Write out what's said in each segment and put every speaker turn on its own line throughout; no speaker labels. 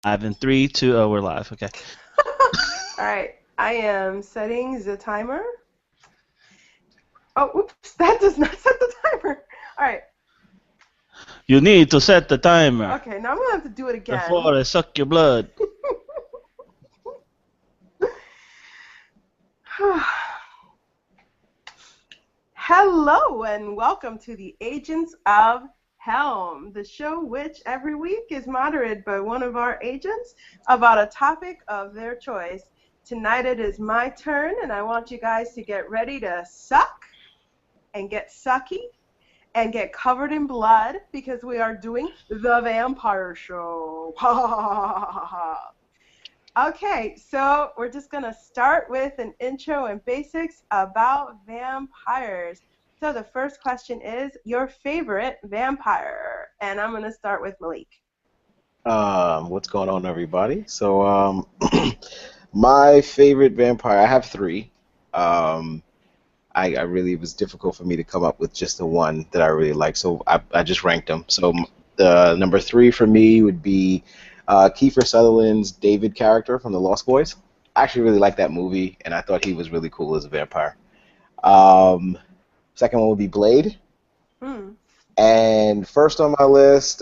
Live in 3, 2, oh, we're live. Okay.
All right, I am setting the timer. Oh, oops, that does not set the timer. All right,
You need to set the timer
okay, now I'm going to have to do it again.
before I suck your blood.
Hello, and welcome to the Agents of Helm, the show which every week is moderated by one of our agents about a topic of their choice. Tonight it is my turn, and I want you guys to get ready to suck and get sucky and get covered in blood because we are doing the vampire show. Okay, so we're just going to start with an intro and basics about vampires. So the first question is your favorite vampire, and I'm going to start with Malik.
What's going on, everybody? So, my favorite vampire, I have three. I really, it was difficult for me to come up with just the one that I really like, so I just ranked them. So the number three for me would be Kiefer Sutherland's David character from The Lost Boys. I actually really liked that movie, and I thought he was really cool as a vampire. Second one would be Blade. And first on my list,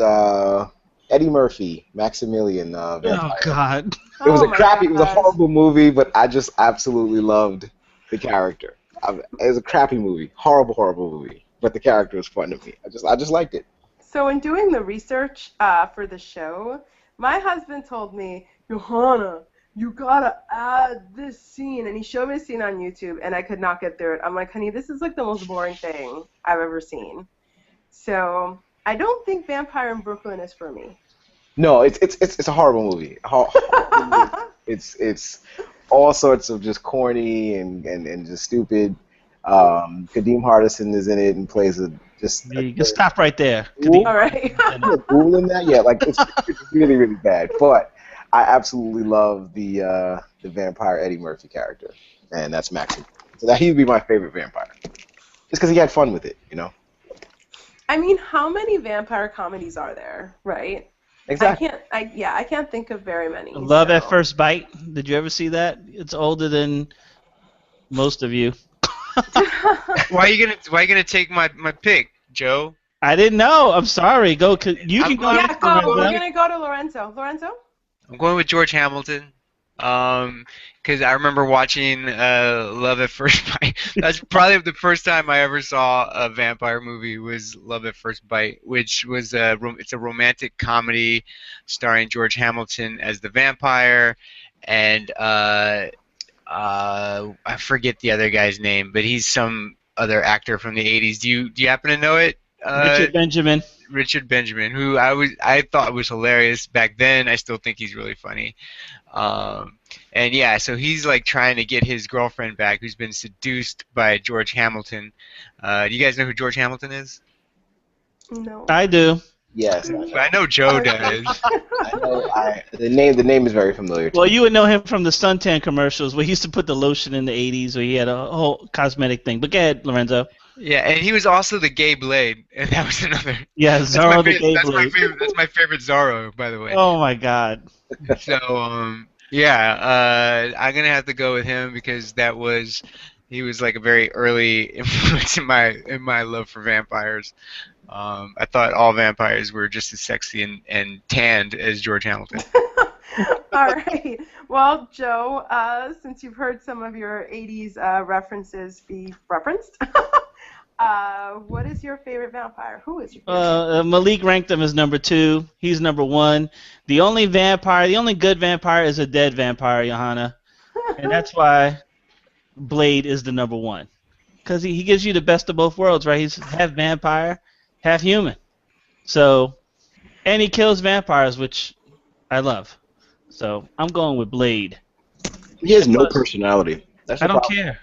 Eddie Murphy, Maximilian. Vampire.
Oh, God.
It was
Oh
a
my
crappy, it was a
gosh.
horrible movie, but I just absolutely loved the character. It was a crappy movie, horrible movie, but the character was fun to me. I just liked it.
So in doing the research for the show, my husband told me, Johanna, you gotta add this scene, and he showed me a scene on YouTube, and I could not get through it. I'm like, honey, this is like the most boring thing I've ever seen. So I don't think Vampire in Brooklyn is for me.
No, it's a horrible movie. It's all sorts of just corny and just stupid. Kadeem Hardison is in it and plays
You can stop right there.
Ooh.
All right.
Googling that, yeah, like it's really bad. But I absolutely love the vampire Eddie Murphy character, and that's Maxim. So that he'd be my favorite vampire, just because he had fun with it, you know.
I mean, how many vampire comedies are there, right?
Exactly.
I can't think of very many.
Love
so.
at First Bite. Did you ever see that? It's older than most of you.
Why are you gonna take my pick, Joe?
I didn't know. I'm sorry. You can go.
Yeah,
next,
go.
Lorenzo.
We're gonna go to Lorenzo. Lorenzo?
I'm going with George Hamilton. Because I remember watching Love at First Bite. That's probably the first time I ever saw a vampire movie was Love at First Bite, which was it's a romantic comedy starring George Hamilton as the vampire, and I forget the other guy's name, but he's some other actor from the 80s. Do you happen to know it?
Richard Benjamin.
Richard Benjamin, who I thought was hilarious back then. I still think he's really funny. And yeah, so he's like trying to get his girlfriend back, who's been seduced by George Hamilton. Do you guys know who George Hamilton is?
No.
I do.
Yes.
I know Joe does.
I know. The name is very familiar. To
Well,
me.
you would know him from the suntan commercials where he used to put the lotion in the 80s where he had a whole cosmetic thing. But go ahead, Lorenzo.
Yeah, and he was also the gay Blade, and that was another.
Yeah, Zorro the Gay
That's
Blade.
that's my favorite Zorro, by the way.
Oh, my God.
So yeah, I'm gonna have to go with him because he was like a very early influence in my love for vampires. I thought all vampires were just as sexy and tanned as George Hamilton.
All right. Well, Joe, since you've heard some of your 80s references be referenced, what is your favorite vampire? Who is your favorite?
Malik ranked him as number 2. He's number 1. The only good vampire is a dead vampire, Johanna. And that's why Blade is the number 1. Because he gives you the best of both worlds, right? He's half vampire, half human. So, and he kills vampires, which I love. So, I'm going with Blade.
He has no personality. That's
I
the
don't
problem.
care.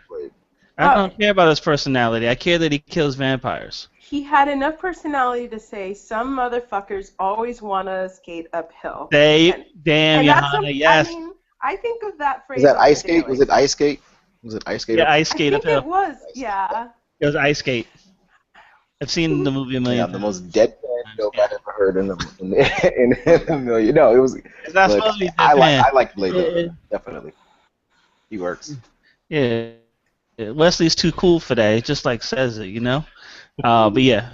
I don't care about his personality. I care that he kills vampires.
He had enough personality to say some motherfuckers always want to skate uphill.
Damn,
and that's
Johanna, yes.
I mean, I think of that phrase.
Is that Ice
daily.
Skate? Was it Ice Skate? Was it Ice Skate?
Yeah, Ice
I
Skate
think
uphill.
it was, yeah.
It was Ice Skate. I've seen the movie a million
Yeah,
times.
the most deadpan joke I'd ever heard in a million. No, it was,
It's not
but
supposed to be deadpan.
I like Blade
Yeah,
better. Definitely, he works.
yeah. Wesley's too cool for that. It just like says it, you know. But yeah,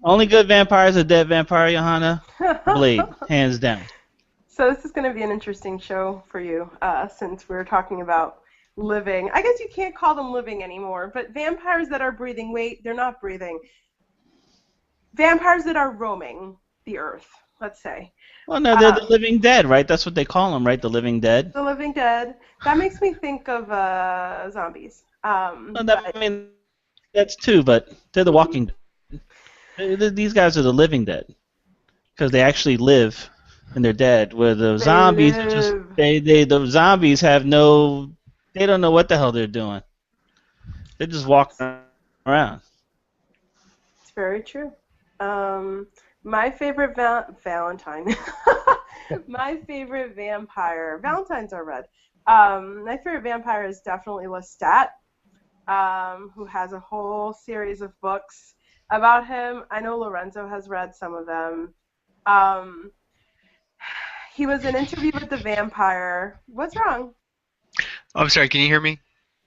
only good vampire is a dead vampire, Johanna. Blade, hands down.
So this is going to be an interesting show for you, since we're talking about living. I guess you can't call them living anymore, but vampires that are breathing. Wait, they're not breathing. Vampires that are roaming the earth, let's say.
Well, no, they're the living dead, right? That's what they call them, right? The living dead.
The living dead. That makes me think of zombies.
Well, I mean, that's two, but they're the walking dead. These guys are the living dead because they actually live and they're dead. Where the zombies are just the zombies have no, they don't know what the hell they're doing. They're just walking around.
It's very true. My favorite Valentine. My favorite vampire. Valentines are red. My favorite vampire is definitely Lestat, who has a whole series of books about him. I know Lorenzo has read some of them. He was in Interview with the Vampire. What's wrong?
Oh, I'm sorry, can you hear me?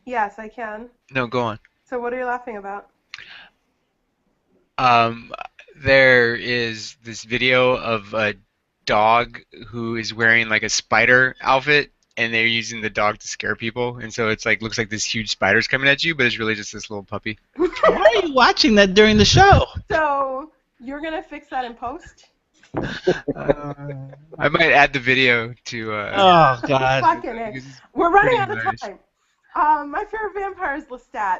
Yes, I can.
No, go on.
So what are you laughing about?
There is this video of a dog who is wearing like a spider outfit, and they're using the dog to scare people, and so it's like looks like this huge spider's coming at you, but it's really just this little puppy.
Why are you watching that during the show?
So you're gonna fix that in post?
I might add the video to.
Oh God!
Fucking it. We're running out of time. My favorite vampire is Lestat,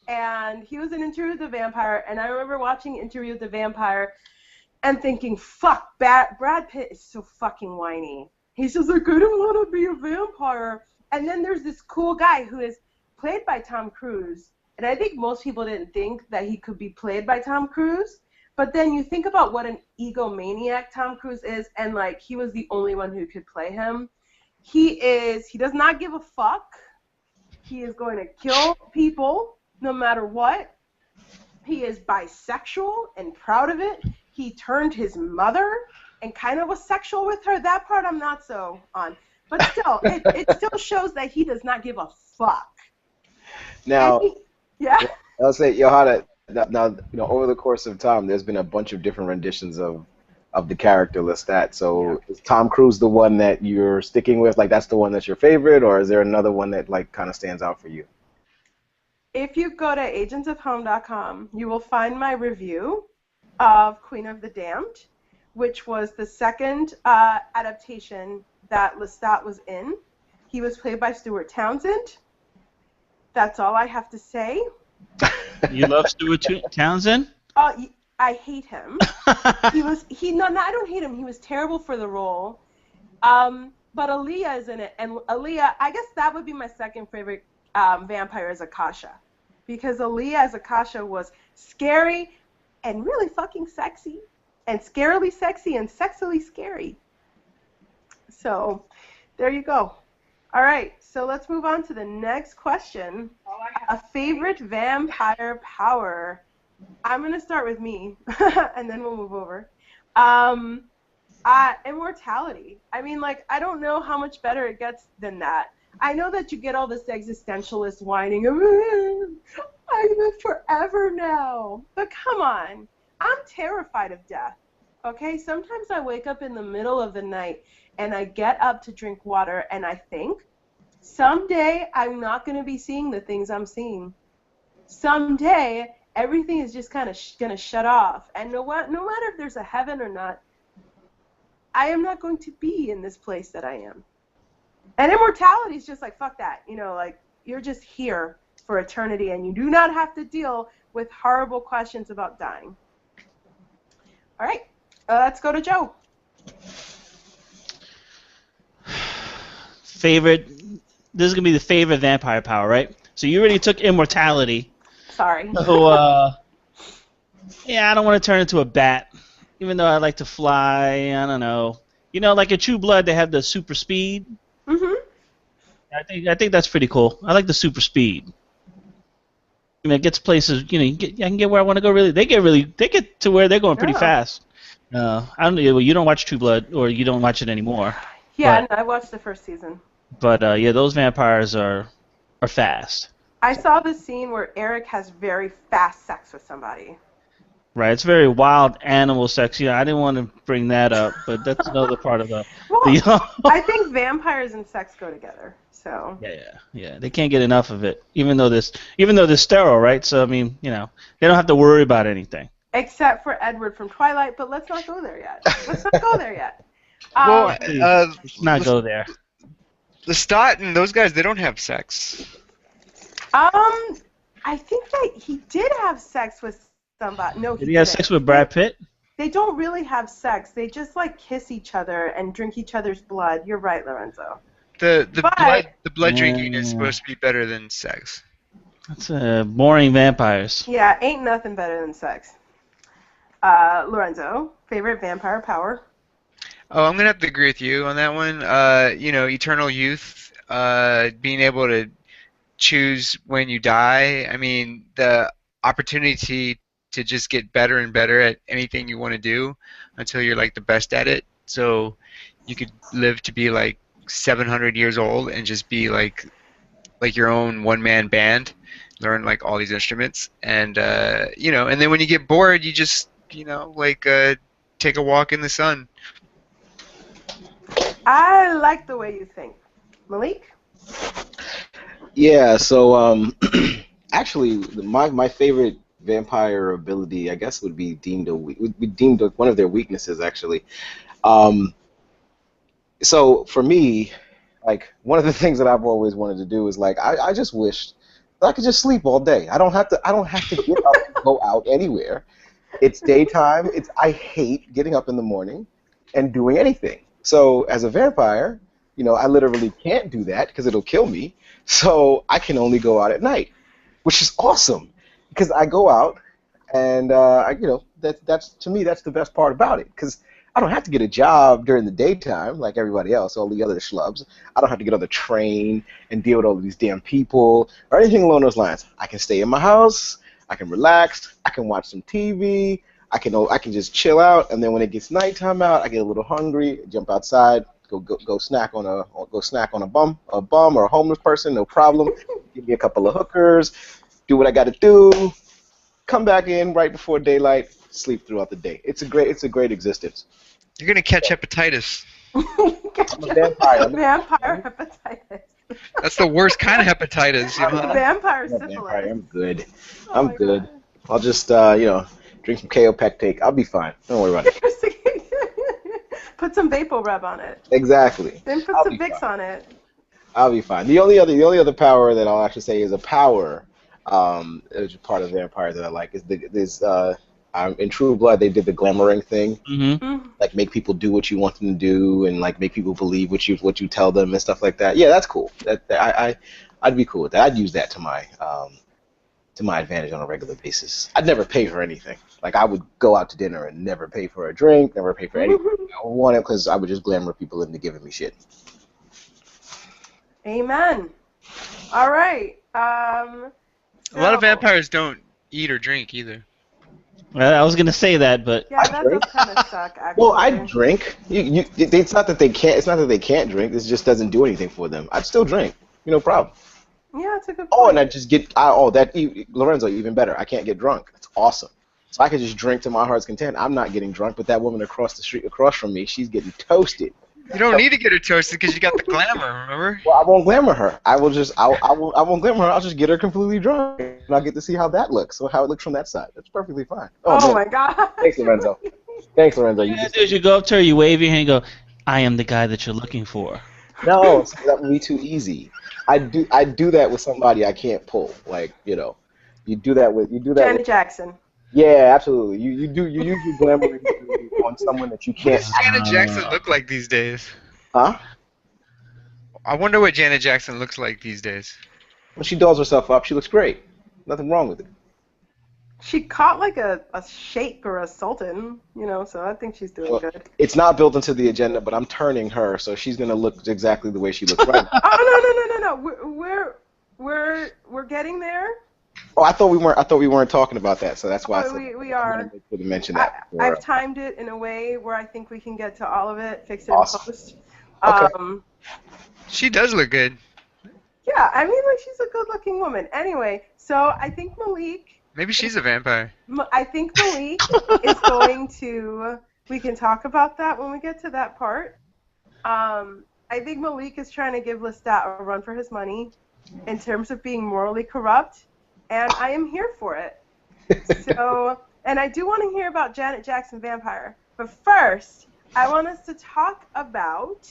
and he was in Interview with the Vampire, and I remember watching Interview with the Vampire and thinking, fuck, Brad Pitt is so fucking whiny. He's just like, I don't want to be a vampire. And then there's this cool guy who is played by Tom Cruise, and I think most people didn't think that he could be played by Tom Cruise. But then you think about what an egomaniac Tom Cruise is, and like he was the only one who could play him. He does not give a fuck. He is going to kill people no matter what. He is bisexual and proud of it. He turned his mother and kind of was sexual with her. That part I'm not so on. But still, it still shows that he does not give a fuck.
Now,
yeah.
I'll say, Johanna, now, over the course of time, there's been a bunch of different renditions of the character Lestat. So is Tom Cruise the one that you're sticking with? Like, that's the one that's your favorite, or is there another one that, like, kind of stands out for you?
If you go to agentsofhome.com, you will find my review of Queen of the Damned, which was the second adaptation that Lestat was in. He was played by Stuart Townsend. That's all I have to say.
You love Stuart Townsend?
I hate him. I don't hate him. He was terrible for the role. But Aaliyah is in it, and Aaliyah, I guess that would be my second favorite vampire as Akasha, because Aaliyah as Akasha was scary and really fucking sexy, and scarily sexy and sexily scary. So, there you go. All right, so let's move on to the next question. A favorite vampire power. I'm going to start with me, and then we'll move over. Immortality. I mean, like, I don't know how much better it gets than that. I know that you get all this existentialist whining of, I live forever now. But come on, I'm terrified of death, okay? Sometimes I wake up in the middle of the night, and I get up to drink water, and I think, someday I'm not going to be seeing the things I'm seeing. Someday everything is just kind of going to shut off. And no matter if there's a heaven or not, I am not going to be in this place that I am. And immortality is just like, fuck that. Like, you're just here for eternity, and you do not have to deal with horrible questions about dying. All right, let's go to Joe.
Favorite. This is going to be the favorite vampire power, right? So you already took immortality.
Sorry.
So, yeah, I don't want to turn into a bat, even though I like to fly. I don't know. Like in True Blood, they have the super speed.
Mm-hmm.
I think that's pretty cool. I like the super speed. It gets places. I can get where I want to go. Really, they get to where they're going pretty fast. I don't. Well, you don't watch True Blood, or you don't watch it anymore.
Yeah,
But
no, I watched the first season.
yeah, those vampires are fast.
I saw the scene where Eric has very fast sex with somebody.
Right, it's very wild animal sex. Yeah, I didn't want to bring that up, but that's another part of
Well,
the.
I think vampires and sex go together. So.
Yeah. They can't get enough of it, even though they're sterile, right? So I mean, they don't have to worry about anything.
Except for Edward from Twilight, but let's not go there yet. Let's not go there yet.
Well,
Please, let's not go there.
Lestat and those guys, they don't have sex.
I think that he did have sex with somebody. No,
Did he have sex with Brad Pitt?
They don't really have sex. They just like kiss each other and drink each other's blood. You're right, Lorenzo.
The
But-
blood drinking is supposed to be better than sex.
That's boring vampires.
Yeah, ain't nothing better than sex. Lorenzo, favorite vampire power?
Oh, I'm gonna have to agree with you on that one. Eternal youth, being able to choose when you die. I mean, the opportunity to just get better and better at anything you want to do until you're like the best at it. So you could live to be like 700 years old and just be like your own one-man band, learn like all these instruments, and and then when you get bored, you just take a walk in the sun.
I like the way you think. Malik?
Yeah, so actually, my favorite vampire ability, I guess, would be deemed one of their weaknesses, actually. So for me, like one of the things that I've always wanted to do is like I just wished that I could just sleep all day. I don't have to get up and go out anywhere. It's daytime. I hate getting up in the morning and doing anything. So as a vampire, I literally can't do that because it'll kill me. So I can only go out at night, which is awesome because I go out and that's to me that's the best part about it because I don't have to get a job during the daytime like everybody else, all the other schlubs. I don't have to get on the train and deal with all of these damn people or anything along those lines. I can stay in my house. I can relax. I can watch some TV. I can just chill out, and then when it gets nighttime out, I get a little hungry, jump outside, go snack on a bum or a homeless person, no problem. Give me a couple of hookers, do what I got to do, come back in right before daylight, sleep throughout the day. It's a great existence.
You're gonna catch hepatitis.
I'm a vampire.
Vampire hepatitis.
That's the worst kind of hepatitis.
Vampire
I'm a
syphilis.
vampire. I'm good.
Oh
I'm
my
good.
God.
I'll just drink some KO Pectate. I'll be fine. Don't worry about it.
Put some Vapo Rub on it.
Exactly.
Then put
I'll
some
be
Vicks
fine.
on it.
I'll be fine. The only other power that I'll actually say is a power, which is part of vampire that I like is in True Blood they did the glamoring thing,
Mm-hmm.
like make people do what you want them to do and like make people believe what you tell them and stuff like that. Yeah, that's cool. I'd be cool with that. I'd use that to my advantage on a regular basis. I'd never pay for anything. Like I would go out to dinner and never pay for a drink, never pay for anything I wanted because I would just glamour people into giving me shit.
Amen. All right.
A lot of vampires don't eat or drink either.
Well, I was gonna say that, but
Yeah, that does kind of suck, actually.
Well, I drink. It's not that they can't. It's not that they can't drink. It just doesn't do anything for them. I'd still drink. No problem.
Yeah, it's a good point.
Oh, and I just get. Lorenzo, even better. I can't get drunk. That's awesome. So I could just drink to my heart's content. I'm not getting drunk, but that woman across the street, across from me, she's getting toasted.
You don't need to get her toasted because you got the glamour, remember?
Well, I won't glamour her. I won't glamour her. I'll just get her completely drunk, and I'll get to see how that looks. So how it looks from that side. That's perfectly fine.
Oh
man.
my God.
Thanks, Lorenzo. Thanks, Lorenzo.
you do is you go up to her, you wave your hand, and go, "I am the guy that you're looking for."
No, that would be too easy. I do that with somebody I can't pull. Like you do that with
Janet Jackson.
Yeah, absolutely. You use your glamour on someone that you
What
can't.
does Janet Jackson look like these days?
Huh?
I wonder what Janet Jackson looks like these days.
When she dolls herself up, she looks great. Nothing wrong with it.
She caught like a sheik or a sultan, so I think she's doing good.
It's not built into the agenda, but I'm turning her, so she's gonna look exactly the way she looks right now.
Oh no! We're getting there.
Oh, I thought we weren't talking about that, so that's why I
Oh,
said
we
I want
are.
to make sure to mention that
I've
before.
timed it in a way where I think we can get to all of it, fix it in
Awesome.
post.
Okay.
Um,
She does look good.
yeah, I mean, like she's a good-looking woman. Anyway, so I think Malik
Maybe
is.
she's a vampire.
I think Malik is going to. We can talk about that when we get to that part. I think Malik is trying to give Lestat a run for his money in terms of being morally corrupt, and I am here for it. So, and I do want to hear about Janet Jackson Vampire. But first, I want us to talk about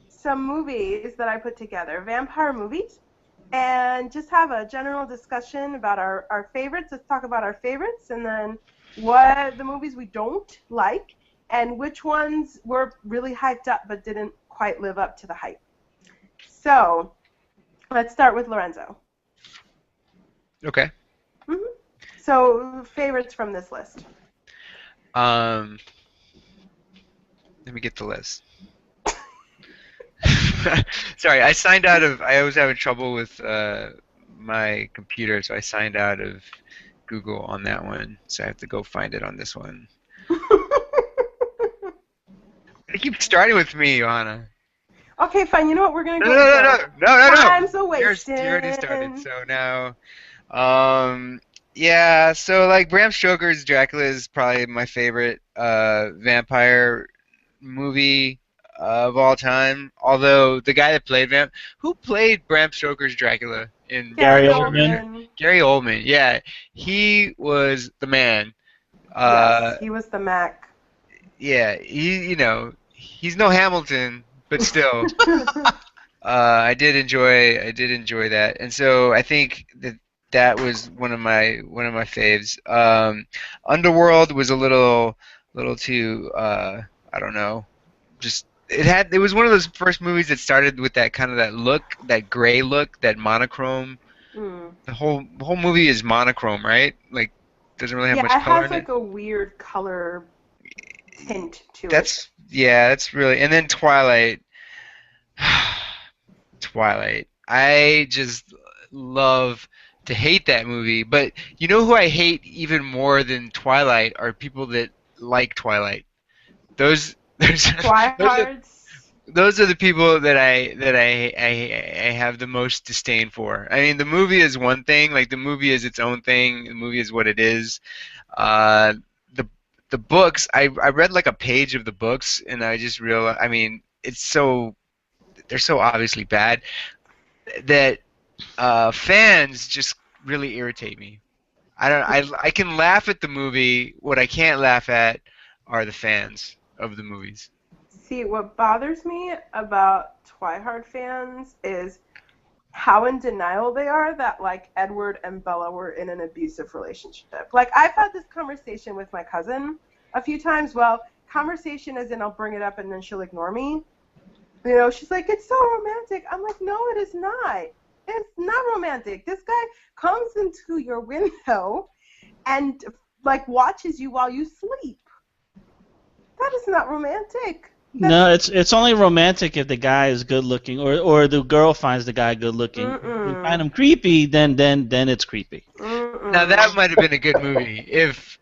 some movies that I put together, vampire movies, and just have a general discussion about our favorites. Let's talk about our favorites, and then what the movies we don't like, and which ones were really hyped up but didn't quite live up to the hype. So, let's start with Lorenzo.
Okay.
hmm So, favorites from this list.
Um, Let me get the list. Sorry, I signed out of. I was having trouble with my computer, so I signed out of Google on that one. So I have to go find it on this one. They keep starting with me, Johanna.
Okay, fine. You know what? We're gonna
No,
go
no,
with
no,
Joe.
no, no, no, no.
Time's a
You already started.
wasting.
So now, yeah. So like Bram Stoker's Dracula is probably my favorite vampire movie of all time. Although the guy that played who played Bram Stoker's Dracula in
Gary
Gary
Bram Stoker's
Oldman.
Oldman.
Gary Oldman. Yeah, he was the man.
Yes,
Uh,
he was the Mac.
yeah, he's no Hamilton, but still. I did enjoy that, and so I think that was one of my faves. Underworld was a little too I don't know, just it was one of those first movies that started with that kind of that look, that gray look, that monochrome.
Mm.
The whole movie is monochrome, right? Like doesn't really have
Yeah,
much
it
color
has
in it.
like a weird color tint to it.
That's really, and then Twilight. Twilight. I just love to hate that movie, but you know who I hate even more than Twilight are people that like Twilight. Those those those are,
Twihards.
those are the people that I have the most disdain for. I mean, the movie is one thing, like the movie is its own thing. The movie is what it is. Uh, the the books, I read like a page of the books, and I just realized, I mean, they're so obviously bad that fans just really irritate me. I can laugh at the movie. What I can't laugh at are the fans of the movies.
See, what bothers me about Twihard fans is how in denial they are that like Edward and Bella were in an abusive relationship. Like I've had this conversation with my cousin a few times. Well, conversation as in I'll bring it up and then she'll ignore me. You know, she's like, it's so romantic. I'm like, no, it is not. It's not romantic. This guy comes into your window and like watches you while you sleep. That is not romantic. That's
No, it's only romantic if the guy is good looking, or the girl finds the guy good looking. If you find
mm-mm.
him creepy, then it's creepy.
Now that
Mm-mm.
might have been a good movie if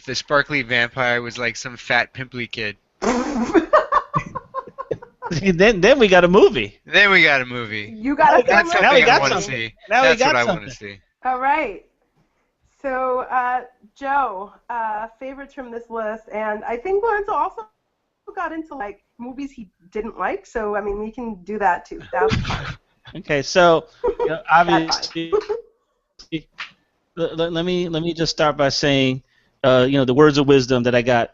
the sparkly vampire was like some fat pimply kid.
then we got a movie.
Then we got a movie.
You got a film
That's
Now we
something I
got
want to
something.
see.
Now we
That's what
got
I want to
something.
see.
All right. So, Joe, favorites from this list, and I think Lorenzo also got into like movies he didn't like. So, I mean, we can do that too. That's fine.
Okay, so
That's
obviously, let me just start by saying, the words of wisdom that I got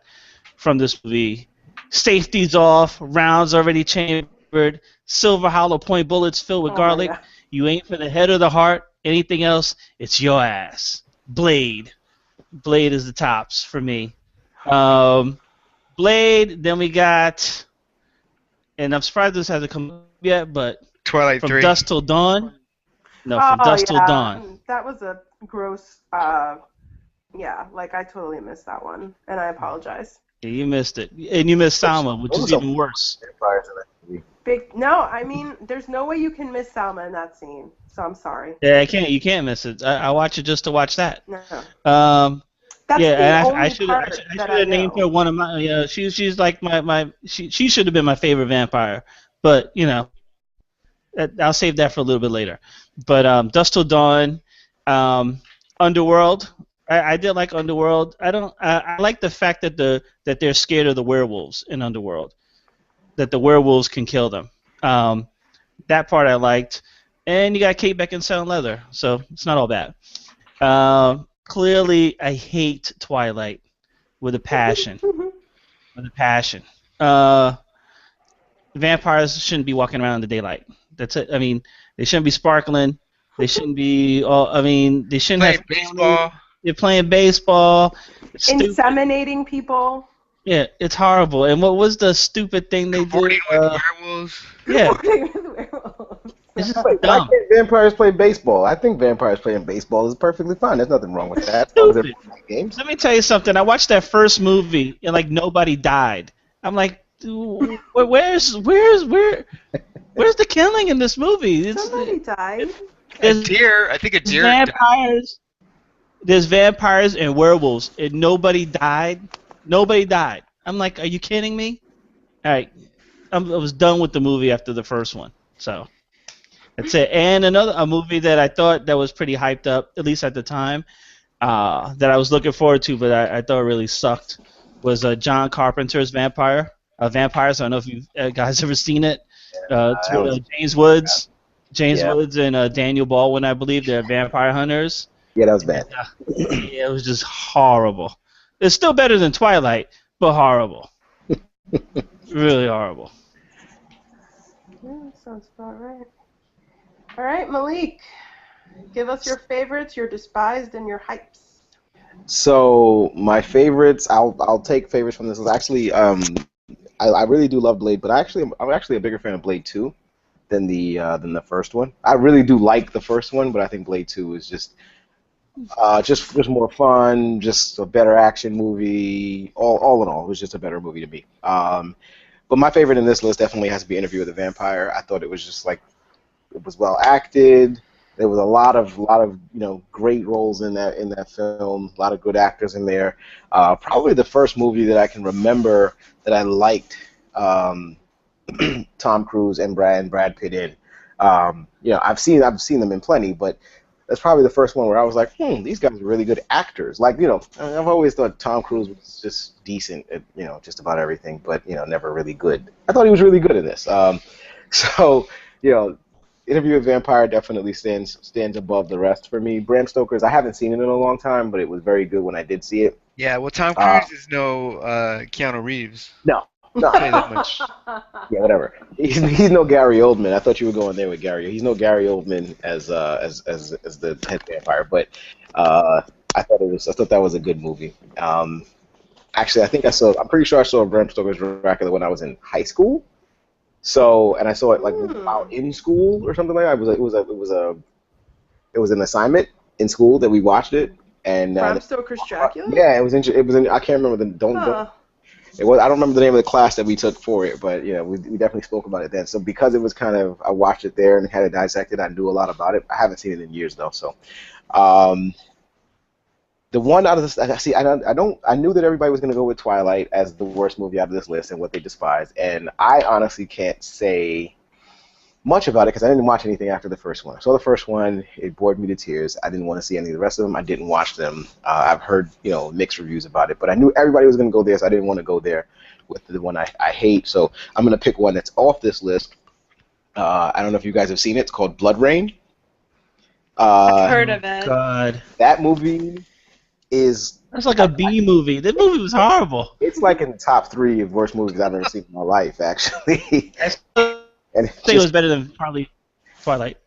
from this movie: safety's off, rounds already chambered, silver hollow point bullets filled with
Oh my
garlic.
god.
You aim for the head or the heart. Anything else, it's your ass. Blade. Blade is the tops for me. Um, Blade. Then we got, and I'm surprised this hasn't come up yet, but
Twilight
From
3.
Dusk Till Dawn. No, From
Oh
Dusk Till
yeah,
Dawn.
that was a gross. Yeah, like I totally missed that one, and I apologize.
Yeah, you missed it, and you missed
Those
Salma, which
those
is
are some
even worse.
vampires in that movie.
Big No, I mean, there's no way you can miss Salma in that scene. So I'm sorry.
Yeah, I can't. You can't miss it. I watch it just to watch that.
No.
Um,
That's
yeah,
the
and I
only
should
part
I
that
should
I
have named her
know.
one of my. She's like she should have been my favorite vampire, but I'll save that for a little bit later. But Dust Till Dawn, um, Underworld. I did like Underworld. I like the fact that they're scared of the werewolves in Underworld. That the werewolves can kill them. That part I liked. And you got Kate Beckinsale in leather, so it's not all bad. Clearly, I hate Twilight with a passion. With a passion. Uh, Vampires shouldn't be walking around in the daylight. That's it. I mean, they shouldn't be sparkling. They shouldn't be. I mean, they shouldn't have
Playing
families.
baseball.
They're playing baseball. It's stupid.
Inseminating people.
Yeah, it's horrible. And what was the stupid thing they did?
Cavorting with werewolves.
Yeah,
Cavorting with werewolves.
it's just
Wait, why
dumb.
can't vampires play baseball? I think vampires playing baseball is perfectly fine. There's nothing wrong with
It's
that. As long as they're
stupid.
playing games.
Let me tell you something. I watched that first movie and like nobody died. I'm like, where's the killing in this movie?
Somebody died.
A
There's
deer. I think a deer. died.
vampires. There's vampires and werewolves, and nobody died. Nobody died. I'm like, are you kidding me? All right, I was done with the movie after the first one. So that's it. And a movie that I thought that was pretty hyped up, at least at the time, that I was looking forward to, but I thought really sucked, was John Carpenter's Vampires. I don't know if you guys ever seen it. It's
That
with
was,
James
yeah,
Woods and Daniel Baldwin, I believe. They're vampire hunters.
yeah, that was bad.
Yeah, it was just horrible. It's still better than Twilight, but horrible. Really horrible.
Yeah, that sounds about right. All right, Malik, give us your favorites, your despised, and your hypes.
So my favorites, I'll take favorites from this list. Actually, I really do love Blade, but I'm actually a bigger fan of Blade 2 than the first one. I really do like the first one, but I think Blade 2 is just more fun, just a better action movie. All in all, it was just a better movie to me. But my favorite in this list definitely has to be Interview with the Vampire. I thought it was just like it was well acted. There was a lot of great roles in that film. A lot of good actors in there. Probably the first movie that I can remember that I liked Tom Cruise and Brad Pitt in. I've seen them in plenty, but that's probably the first one where I was like, these guys are really good actors. Like, I've always thought Tom Cruise was just decent at, just about everything, but, never really good. I thought he was really good in this. So, Interview with Vampire definitely stands above the rest for me. Bram Stoker's, I haven't seen it in a long time, but it was very good when I did see it.
Yeah. Well, Tom Cruise is no Keanu Reeves.
No.
I'll say that much.
Yeah, whatever. He's no Gary Oldman. I thought you were going there with Gary. He's no Gary Oldman as the head vampire, but I thought that was a good movie. Actually, I'm pretty sure I saw Bram Stoker's Dracula when I was in high school. So, and I saw it like while in school or something like that. It was an assignment in school that we watched it, and
Bram Stoker's Dracula?
yeah, it was I can't remember the don't. I don't remember the name of the class that we took for it, but we definitely spoke about it then. So because it was I watched it there and had it dissected, I knew a lot about it. I haven't seen it in years though. So, the one out of this, I knew that everybody was going to go with Twilight as the worst movie out of this list and what they despised, and I honestly can't say much about it because I didn't watch anything after the first one. I saw the first one, it bored me to tears. I didn't want to see any of the rest of them. I didn't watch them. I've heard mixed reviews about it, but I knew everybody was going to go there, so I didn't want to go there with the one I hate. So I'm going to pick one that's off this list. I don't know if you guys have seen it. It's called Blood Rain.
I've heard of it.
God,
that movie is
that's like a B movie. That movie was horrible.
it's like in the top 3 of worst movies I've ever seen in my life, actually.
I
And
think it was better than probably Twilight.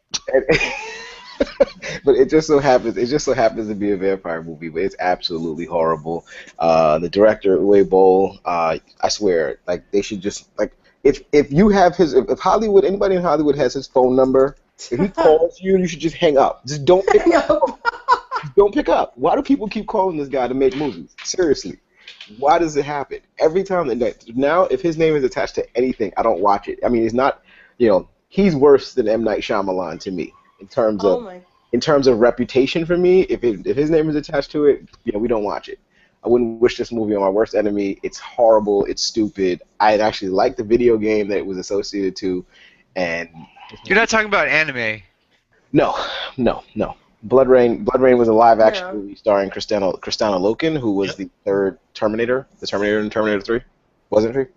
but it just so happens to be a vampire movie, but it's absolutely horrible. The director Uwe Boll, I swear, like they should just like if you have if Hollywood, anybody in Hollywood has his phone number, if he calls you, you should just hang up. Just don't pick up. Don't pick up. Why do people keep calling this guy to make movies? Seriously. Why does it happen? Every time now if his name is attached to anything, I don't watch it. I mean, it's not he's worse than M. Night Shyamalan to me in terms
Oh
of
my.
reputation for me. If his name is attached to it, we don't watch it. I wouldn't wish this movie on my worst enemy. It's horrible. It's stupid. I actually liked the video game that it was associated to, and
You're not talking about anime.
no, no, no. Blood Rain. Blood Rain was a live action
No.
movie starring Kristanna Loken, who was
Yep.
the third Terminator, the Terminator in Terminator 3. Wasn't she?
And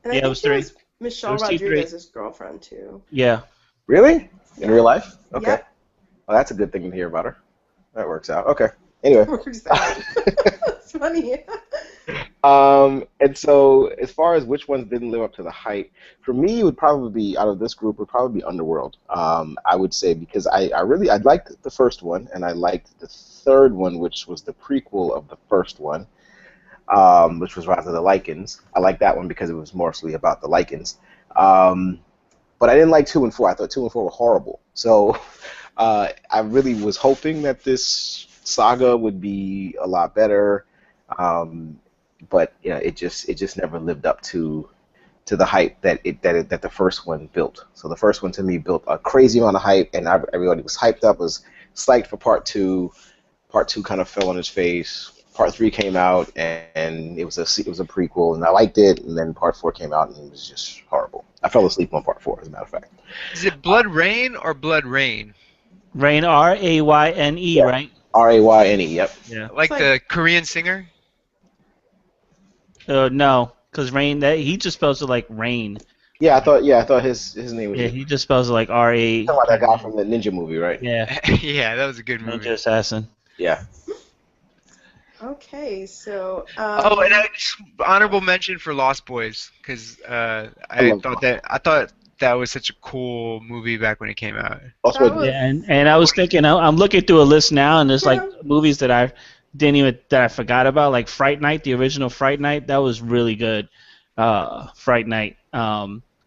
Yeah,
I
it
think
was
she
3.
was Michelle
It was T3.
Rodriguez's girlfriend too.
Yeah.
Really? In
Yeah.
real life? Okay.
Yep.
Well, that's a good thing to hear about her. That works out. Okay. Anyway.
Works out. It's funny.
And so as far as which ones didn't live up to the hype, for me, it would probably be, out of this group, would probably be Underworld. I would say, because I liked the first one, and I liked the third one, which was the prequel of the first one, which was Rise of the Lycans. I liked that one because it was mostly about the Lycans. But I didn't like 2 and 4. I thought 2 and 4 were horrible. So I really was hoping that this saga would be a lot better. But yeah, it just never lived up to the hype that the first one built. So the first one to me built a crazy amount of hype, and everybody was hyped up, was psyched for part two. Part two kind of fell on its face. Part 3 came out, and it was a prequel, and I liked it. And then part 4 came out, and it was just horrible. I fell asleep on part 4, as a matter of fact.
Is it Blood Rain or Blood Rain?
Rain, Rayne,
Yeah.
right?
Rayne. Yep.
Yeah.
Like
It's
the Korean singer?
No, because Rain, he just spells it like rain.
Yeah, I thought his name was.
Yeah, he just spells it like R-A.
Talking about that guy from the Ninja movie, right?
Yeah,
Yeah, that was a good movie.
Ninja Assassin.
Yeah.
Okay, so.
Oh, and honorable mention for Lost Boys, because I
love
thought
Lost
that was such a cool movie back when it came out.
Also,
That was-
Yeah, and I was thinking, I'm looking through a list now, and there's like
Yeah.
movies that I forgot about, like Fright Night, the original Fright Night. That was really good. Fright Night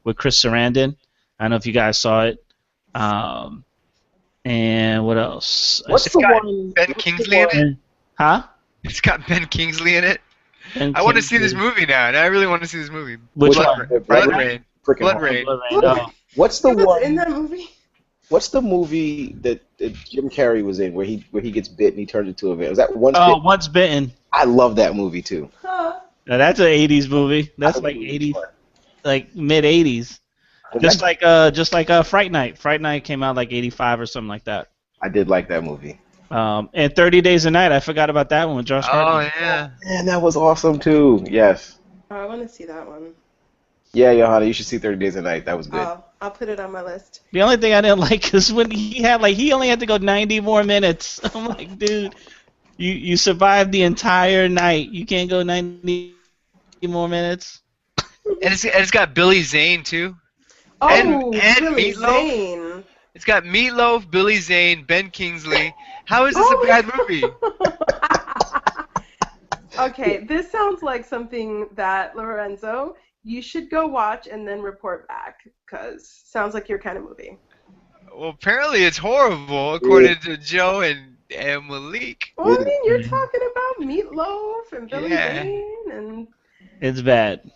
with Chris Sarandon. I don't know if you guys saw it. And what else?
what's
It's
the
got
one?
Ben
what's the
Kingsley in
one-
it.
Huh?
It's got Ben Kingsley in it.
Ben
I want to see
Kingsley.
this movie now, and I really want to see this movie.
Which
Blood
one?
Rain.
Blood Rain.
Freaking
Blood
horrible.
Rain.
Blood Rain. No.
What's the
He was
one?
in that movie?
What's the movie that Jim Carrey was in where he gets bit and he turns into a vampire? Was that Once
Oh,
Bitten?
Once Bitten.
I love that movie too.
Huh.
Now, that's an '80s movie. That's
I
like
think it was
'80s,
fun.
like mid '80s.
Was that-
Just like Fright Night. Fright Night came out like '85 or something like that.
I did like that movie.
And 30 Days a Night. I forgot about that one with Josh
Oh
Hartnett.
yeah.
Man, that was awesome too. Yes.
Oh, I want to see that one.
Yeah, Johanna, you should see 30 Days a Night. That was good.
Oh, I'll put it on my list.
The only thing I didn't like is when he only had to go 90 more minutes. I'm like, dude, you survived the entire night. You can't go 90 more minutes.
And it's got Billy Zane too.
Oh,
And
Billy
Meatloaf?
Zane.
It's got Meatloaf, Billy Zane, Ben Kingsley. How is this a bad movie?
Okay, this sounds like something that, Lorenzo, you should go watch and then report back, because sounds like your kind of movie.
Well, apparently it's horrible, according to Joe and Malik.
Well, I mean, you're talking about Meatloaf and Billy
Yeah.
Zane and...
It's bad,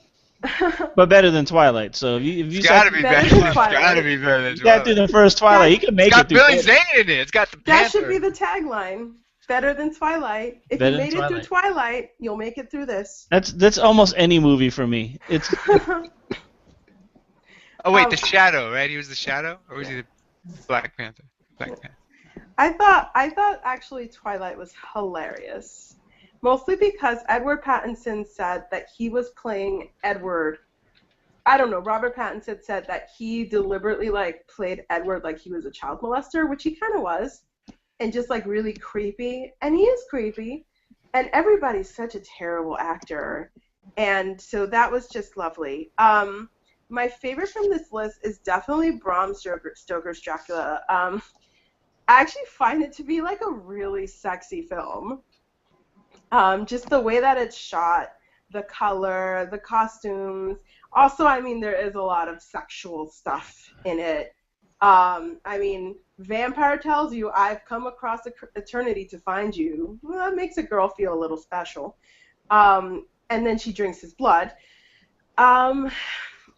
but better than Twilight. So if you
It's gotta be
better
better.
than
It's
Twilight.
gotta be better than
you got through
Twilight.
the first Twilight, you can make
It's got
it through.
Billy Zane in it. It's got the
that
Panther.
should be the tagline. Better than Twilight. If
Better
you
than
made it through Twilight, you'll make it through this.
That's almost any movie for me. It's
Oh wait,
Um,
the Shadow, right? He was the Shadow, or was he the Black Panther? Black Panther.
I thought actually Twilight was hilarious. Mostly because Edward Pattinson said that he was playing Edward. I don't know, Robert Pattinson said that he deliberately played Edward like he was a child molester, which he kind of was, and just really creepy. And he is creepy. And everybody's such a terrible actor. And so that was just lovely. My favorite from this list is definitely Bram Stoker's Dracula. I actually find it to be a really sexy film. Just the way that it's shot, the color, the costumes. Also, I mean, there is a lot of sexual stuff in it. I mean, vampire tells you, I've come across eternity to find you. Well, that makes a girl feel a little special. And then she drinks his blood.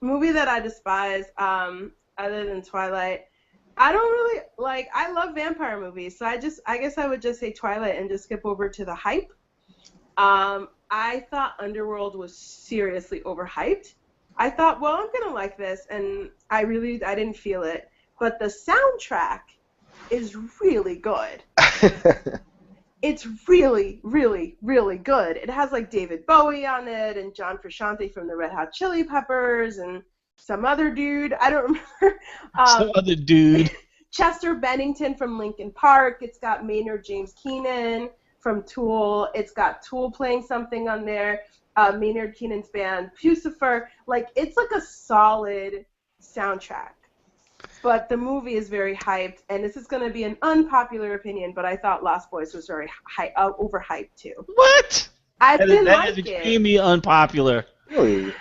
Movie that I despise. other than Twilight. I don't really like. I love vampire movies, so I guess I would just say Twilight and just skip over to the hype. I thought Underworld was seriously overhyped. I thought, well, I'm gonna like this, and I didn't feel it. But the soundtrack is really good. It's really, really, really good. It has like David Bowie on it, and John Frusciante from the Red Hot Chili Peppers, and some other dude. I don't remember.
Some other dude.
Chester Bennington from Linkin Park. It's got Maynard James Keenan from Tool. It's got Tool playing something on there. Maynard Keenan's band Pucifer. Like, it's like a solid soundtrack. But the movie is very hyped, and this is going to be an unpopular opinion, but I thought Lost Boys was very overhyped too.
What?
I didn't
that
like
is
it.
extremely unpopular.
Really?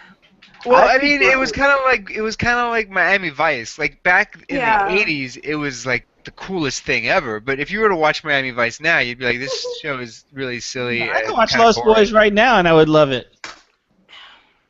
Well, I mean, it was kind of like Miami Vice. Like back in
Yeah.
the '80s, it was like the coolest thing ever. But if you were to watch Miami Vice now, you'd be like, this show is really silly.
I can
and
watch
kinda
Lost
boring.
Boys right now, and I would love it.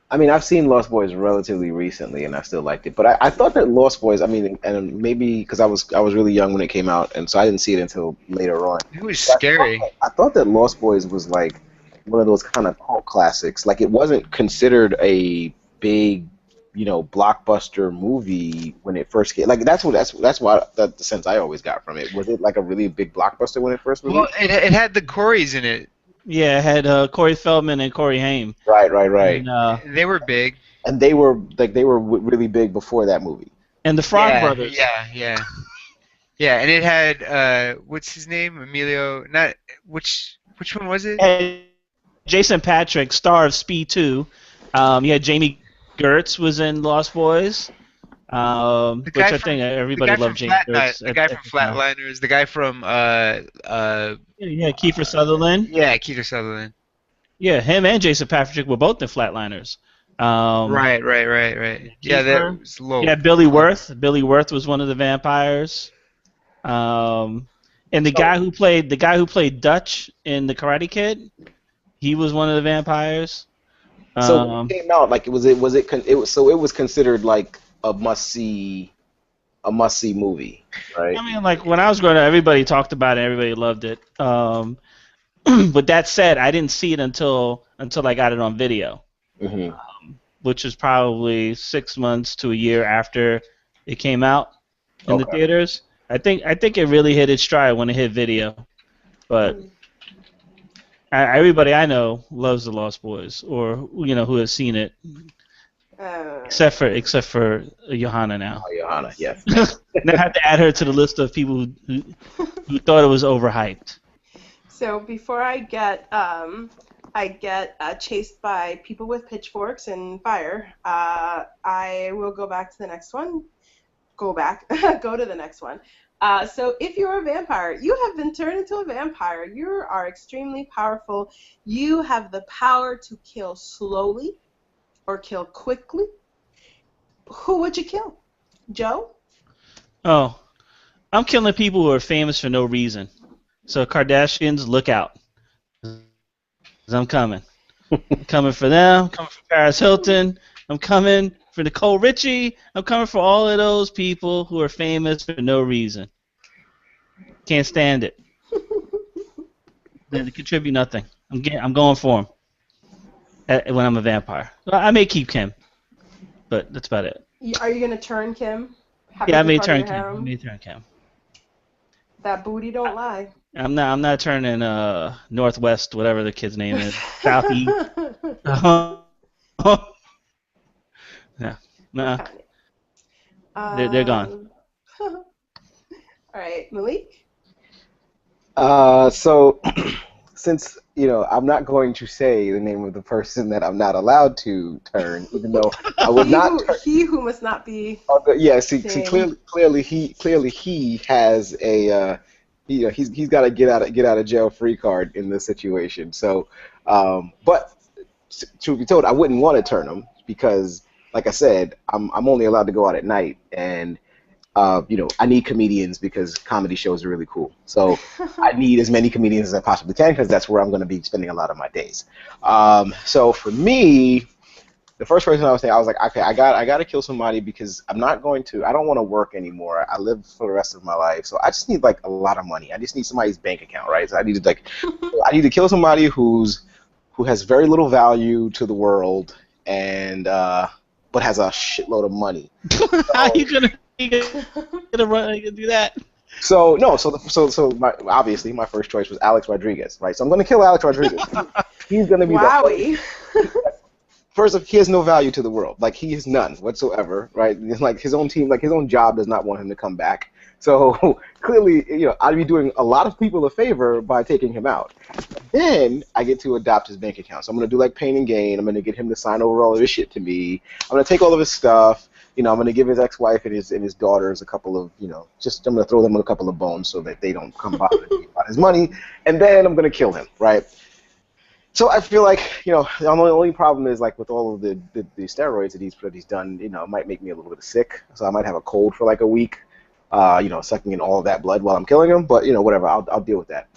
I mean, I've seen Lost Boys relatively recently, and I still liked it. But I thought that Lost Boys, I mean, and maybe because I was really young when it came out, and so I didn't see it until later on.
It was
But
scary.
I thought that Lost Boys was like one of those kind of cult classics. Like, it wasn't considered a big, blockbuster movie when it first came. Like, that's the sense I always got from it. Was it like a really big blockbuster when it first released?
Well, it had the Coreys in it.
Yeah, it had Corey Feldman and Corey Haim.
Right.
And,
They were big.
And they were really big before that movie.
and the Frog Brothers.
Yeah, and it had what's his name? Emilio. Not which one was it?
And Jason Patrick, star of Speed 2. You had Jamie Gertz was in Lost Boys. Which I think everybody loved Jamie Gertz.
The guy from Flatliners. The guy from
Yeah, Kiefer Sutherland.
Yeah, Kiefer Sutherland.
Yeah, him and Jason Patrick were both in Flatliners.
Right. Yeah, that was low.
Yeah, Billy Wirth. Billy Wirth was one of the vampires. And the guy who played Dutch in The Karate Kid, he was one of the vampires.
So when it came out, like, it was considered like a must see movie, right?
I mean, like, when I was growing up, everybody talked about it, everybody loved it. But that said, I didn't see it until I got it on video, which was probably 6 months to a year after it came out in the theaters. I think it really hit its stride when it hit video, but everybody I know loves The Lost Boys, or who has seen it, except for Johanna now.
Oh, Johanna, yes.
Now I have to add her to the list of people who thought it was overhyped.
So before I get chased by people with pitchforks and fire, I will go back to the next one. Go to the next one. So if you're a vampire, you have been turned into a vampire. You are extremely powerful. You have the power to kill slowly or kill quickly. Who would you kill? Joe?
Oh, I'm killing people who are famous for no reason. So Kardashians, look out. 'Cause I'm coming. I'm coming for them. I'm coming for Paris Hilton. I'm coming for Nicole Richie. I'm coming for all of those people who are famous for no reason. Can't stand it. They contribute nothing. I'm going for them when I'm a vampire. Well, I may keep Kim, but that's about it.
Are you going to turn Kim?
Yeah, I may turn Kim.
That booty don't lie.
I'm not turning Northwest, whatever the kid's name is, Southeast. Yeah, nah. They're gone.
All right, Malik.
So since I'm not going to say the name of the person that I'm not allowed to turn, even though I would
He who must not be.
Yeah, see, clearly he has a he's got a get out of jail free card in this situation. So, but truth be told, I wouldn't want to turn him because, like I said, I'm only allowed to go out at night, and I need comedians because comedy shows are really cool. So I need as many comedians as I possibly can because that's where I'm going to be spending a lot of my days. So for me, The first person I was thinking, I was like, okay, I got to kill somebody because I'm not going to. I don't want to work anymore. I live for the rest of my life, so I just need like a lot of money. I just need somebody's bank account, right? So I need to kill somebody who has very little value to the world and but has a shitload of money.
How
So,
you gonna do that?
so no, obviously my first choice was Alex Rodriguez, right? So I'm going to kill Alex Rodriguez. He's going to be the
Wowie.
first of he has no value to the world. Like he has none whatsoever, right? It's like his own team, like his own job does not want him to come back. So clearly, I'd be doing a lot of people a favor by taking him out. Then I get to adopt his bank account. So I'm gonna do like pain and gain. I'm gonna get him to sign over all of his shit to me. I'm gonna take all of his stuff. I'm gonna give his ex-wife and his daughters a couple of, I'm gonna throw them a couple of bones so that they don't come bother me about his money. And then I'm gonna kill him, right? So I feel like, the only problem is like with all of the steroids that he's done, it might make me a little bit sick. So I might have a cold for like a week, sucking in all of that blood while I'm killing him. But whatever, I'll deal with that.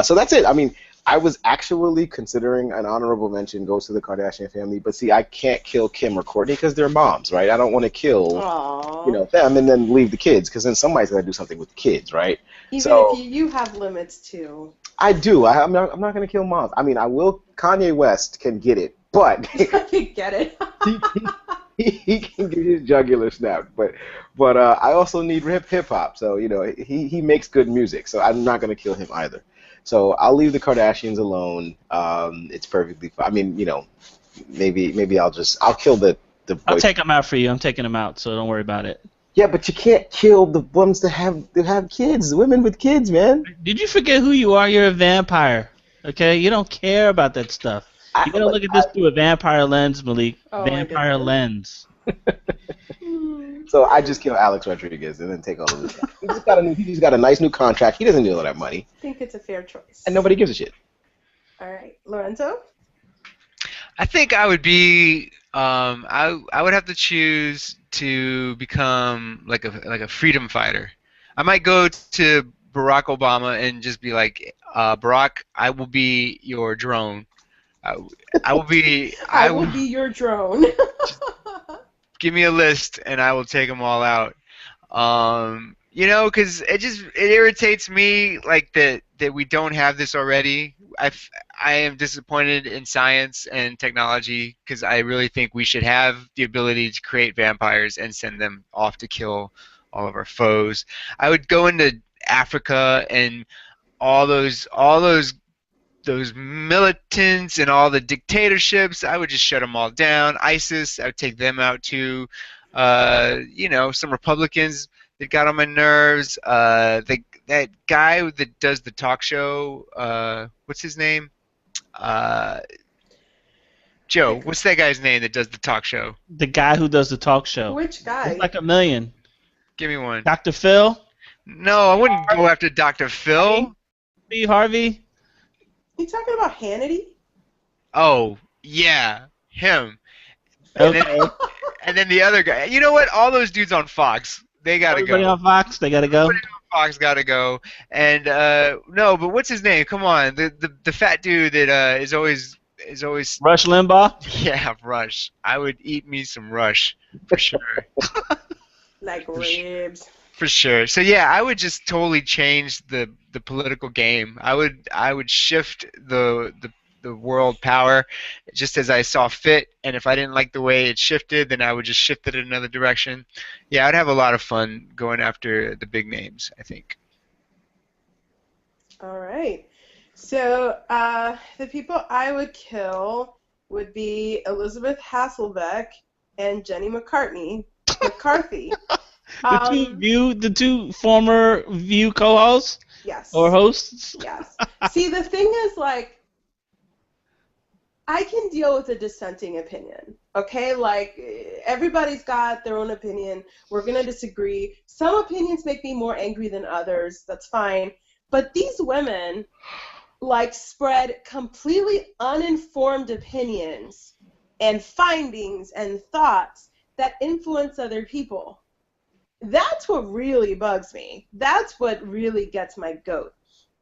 So that's it. I mean, I was actually considering an honorable mention goes to the Kardashian family, but see, I can't kill Kim or Kourtney because they're moms, right? I don't want to kill,
Aww.
them and then leave the kids because then somebody's got to do something with the kids, right?
Even if you have limits too.
I do. I'm not going to kill moms. I mean, I will. Kanye West can get it, but
get it.
he can get his jugular snapped. But I also need hip hop. So he makes good music. So I'm not going to kill him either. So I'll leave the Kardashians alone. It's perfectly fine. I mean, maybe I'll kill the boys.
I'll take them out for you. I'm taking them out, so don't worry about it.
Yeah, but you can't kill the ones that have kids, women with kids, man.
Did you forget who you are? You're a vampire. Okay, you don't care about that stuff. You gotta look at this through a vampire lens, Malik. Vampire lens.
So I just kill Alex Rodriguez and then take all of his stuff. He just got a nice new contract. He doesn't need all that money.
I think it's a fair choice.
And nobody gives a shit.
All right, Lorenzo?
I think I would be I would have to choose to become like a freedom fighter. I might go to Barack Obama and just be like, Barack, I will be your drone. I will be
I will be your drone.
Give me a list and I will take them all out. Because it irritates me like that we don't have this already. I am disappointed in science and technology because I really think we should have the ability to create vampires and send them off to kill all of our foes. I would go into Africa and all those militants and all the dictatorships. I would just shut them all down. ISIS, I would take them out too. Some Republicans that got on my nerves. That guy that does the talk show, what's his name? Joe, what's that guy's name that does the talk show?
The guy who does the talk show.
Which guy?
It's like a million.
Give me one.
Dr. Phil?
No, I wouldn't go after Dr. Phil.
Steve Harvey?
You talking about Hannity?
Oh, yeah, him.
Okay.
And then the other guy. You know what? All those dudes on Fox, they gotta
Everybody
go.
on Fox, they gotta go.
Everybody on Fox gotta go. And no, but what's his name? Come on, the fat dude that is always
Rush Limbaugh?
Yeah, Rush. I would eat me some Rush for sure.
Like ribs.
For sure. So yeah, I would just totally change the political game. I would shift the world power just as I saw fit, and if I didn't like the way it shifted, then I would just shift it in another direction. Yeah, I'd have a lot of fun going after the big names, I think.
All right. So the people I would kill would be Elizabeth Hasselbeck and Jenny McCarthy.
The two former View co-hosts?
Yes.
Or hosts?
Yes. See, the thing is, like, I can deal with a dissenting opinion, okay? Like, everybody's got their own opinion. We're going to disagree. Some opinions make me more angry than others. That's fine. But these women, like, spread completely uninformed opinions and findings and thoughts that influence other people. That's what really bugs me. That's what really gets my goat.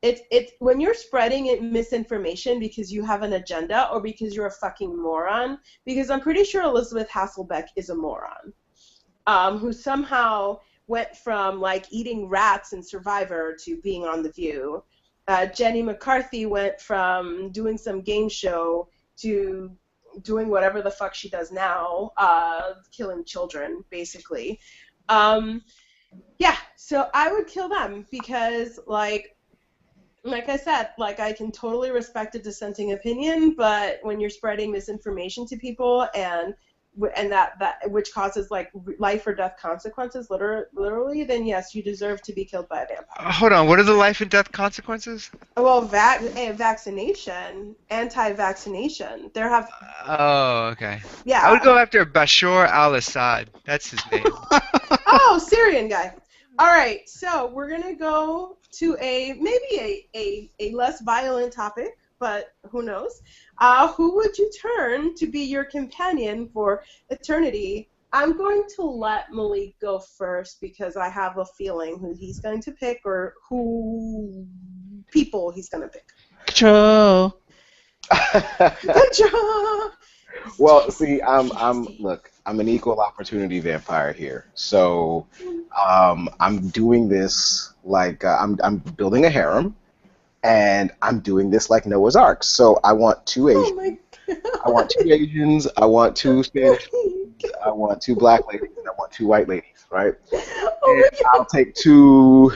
it's when you're spreading misinformation because you have an agenda or because you're a fucking moron. Because I'm pretty sure Elizabeth Hasselbeck is a moron, who somehow went from like eating rats in Survivor to being on The View. Jenny McCarthy went from doing some game show to doing whatever the fuck she does now, killing children, basically. Yeah, so I would kill them because, like I said, like I can totally respect a dissenting opinion, but when you're spreading misinformation to people and that which causes like life or death consequences, literally, then yes, you deserve to be killed by a vampire.
Hold on, what are the life and death consequences?
Well, vaccination, anti-vaccination. There have.
Oh, okay.
Yeah.
I would go after Bashar al-Assad. That's his name.
Oh, Syrian guy. All right, so we're gonna go to maybe a less violent topic, but who knows? Who would you turn to be your companion for eternity? I'm going to let Malik go first because I have a feeling who he's going to pick or who people he's going to pick.
Control.
Control.
Well, see, I'm an equal opportunity vampire here. So, I'm doing this like I'm building a harem, and I'm doing this like Noah's Ark. So I want two Asians.
Oh my God.
I want two Asians. I want two Spanish. I want two black ladies, and I want two white ladies, right?
Oh
And I'll take two